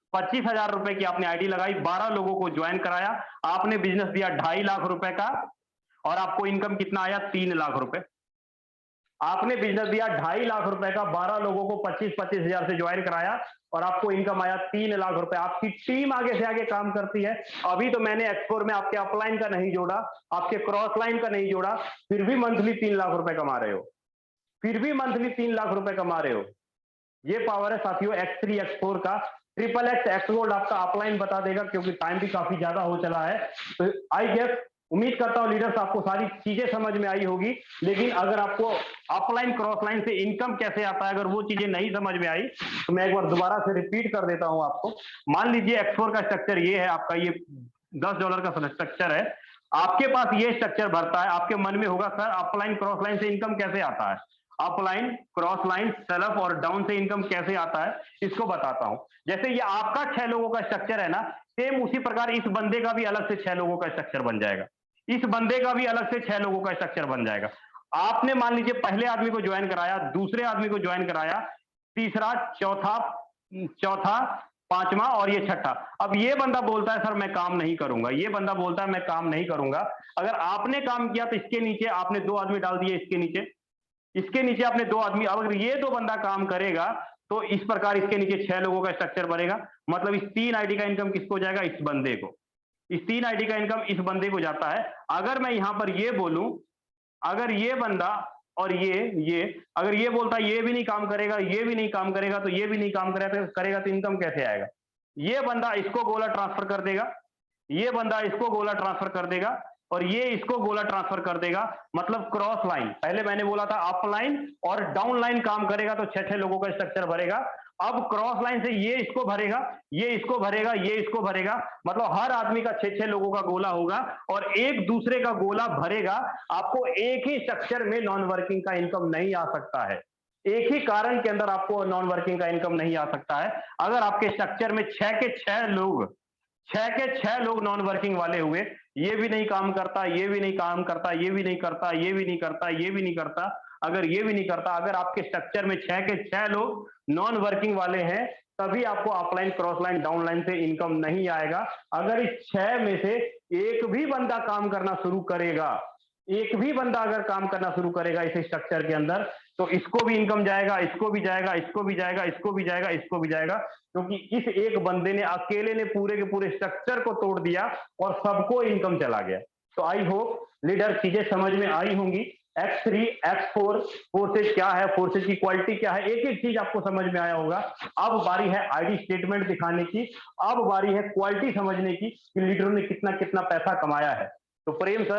25,000 रुपए की आपने आईडी लगाई, 12 लोगों को ज्वाइन कराया, आपने बिजनेस दिया 2.5 लाख रुपए का, और आपको इनकम कितना आया? 3 लाख रुपए। आपने बिजनेस दिया 2.5 लाख रुपए का, 12 लोगों को 25-25 हजार से ज्वाइन कराया, और आपको इनकम आया 3 लाख रुपए। आपकी टीम आगे से आगे काम करती है। अभी तो मैंने एक्स4 में आपके अपलाइन का नहीं जोड़ा, आपके क्रॉस लाइन का नहीं जोड़ा, फिर भी मंथली 3 लाख रुपए कमा रहे हो। फिर भी मंथली 3 लाख रुपए कमा रहे हो। ये पावर है साथियों एक्स3 एक्स4 का। ट्रिपल एक्स एक्स गोल्ड आपका अपलाइन बता देगा, क्योंकि टाइम भी काफी ज्यादा हो चला है। तो आई गेस, उम्मीद करता हूं लीडर्स आपको सारी चीजें समझ में आई होगी। लेकिन अगर आपको अपलाइन क्रॉस लाइन से इनकम कैसे आता है, अगर वो चीजें नहीं समझ में आई, तो मैं एक बार दोबारा से रिपीट कर देता हूं आपको। मान लीजिए एक्स4 का स्ट्रक्चर ये है, आपका ये $10 का स्ट्रक्चर है। आपके पास ये स्ट्रक्चर भरता है, आपके मन में होगा सर अपलाइन क्रॉस लाइन से इनकम कैसे आता है? अपलाइन, क्रॉस लाइन, सेल्फ और डाउन से इनकम कैसे आता है, इसको बताता हूं। जैसे ये आपका 6 लोगों का स्ट्रक्चर है ना, सेम उसी प्रकार इस बंदे का भी अलग से 6 लोगों का स्ट्रक्चर बन जाएगा। इस बंदे का भी अलग से 6 लोगों का स्ट्रक्चर बन जाएगा। आपने मान लीजिए पहले आदमी को ज्वाइन कराया, दूसरे आदमी को ज्वाइन कराया, तीसरा, चौथा, पांचवा और ये छठा। अब ये बंदा बोलता है सर मैं काम नहीं करूंगा, ये बंदा बोलता है मैं काम नहीं करूंगा। अगर आपने काम किया तो इसके नीचे आपने 2 आदमी डाल दिए, इसके नीचे आपने 2 आदमी। अब अगर ये 2 बंदा काम करेगा, तो इस प्रकार इसके नीचे 6 लोगों का स्ट्रक्चर बनेगा। मतलब इस 3 आईडी का इनकम किसको जाएगा? इस बंदे को। इस 3 आईडी का इनकम इस बंदे को जाता है। अगर मैं यहां पर ये बोलूं, अगर ये बंदा और ये अगर ये बोलता है ये भी नहीं काम करेगा, ये भी नहीं काम करेगा, तो ये भी नहीं काम करेगा तो इनकम कैसे आएगा? ये बंदा इसको गोला ट्रांसफर कर देगा, ये बंदा इसको गोला ट्रांसफर कर देगा, और ये इसको गोला ट्रांसफर कर देगा। मतलब क्रॉस लाइन, पहले मैंने बोला था अप लाइन और डाउन लाइन काम करेगा तो 6-6 लोगों का स्ट्रक्चर भरेगा। अब क्रॉस लाइन से ये इसको भरेगा, ये इसको भरेगा, ये इसको भरेगा। मतलब हर आदमी का 6-6 लोगों का गोला होगा और एक दूसरे का गोला भरेगा। आपको एक ही स्ट्रक्चर में नॉन वर्किंग का इनकम नहीं आ सकता है। एक ही कारण के अंदर आपको नॉन वर्किंग का इनकम नहीं आ सकता है। अगर आपके स्ट्रक्चर में 6 के 6 लोग नॉन वर्किंग वाले हुए, ये भी नहीं काम करता, ये भी नहीं काम करता, ये भी नहीं करता, ये भी नहीं करता, ये भी नहीं करता, अगर ये भी नहीं करता, अगर आपके स्ट्रक्चर में 6 के 6 लोग नॉन वर्किंग वाले हैं, तभी आपको upline, cross line, down line से इनकम नहीं आएगा। अगर इस 6 में से एक भी बंदा काम करना शुरू करेगा, एक भी बंदा अगर काम करना शुरू करेगा इस स्ट्रक्चर के अंदर, तो इसको भी इनकम जाएगा, इसको भी जाएगा, इसको भी जाएगा, इसको भी जाएगा, इसको भी जाएगा, क्योंकि इस एक बंदे ने अकेले ने पूरे के पूरे स्ट्रक्चर को तोड़ दिया और सबको इनकम चला गया। तो आई होप लीडर चीजें समझ में आई होंगी। X3, X4 फोर्सेज क्या है, फोर्सेज की क्वालिटी क्या है, एक एक चीज आपको समझ में आया होगा। अब बारी है आईडी स्टेटमेंट दिखाने की, अब बारी है क्वालिटी समझने की कि लीडरों ने कितना कितना पैसा कमाया है। तो प्रेम सर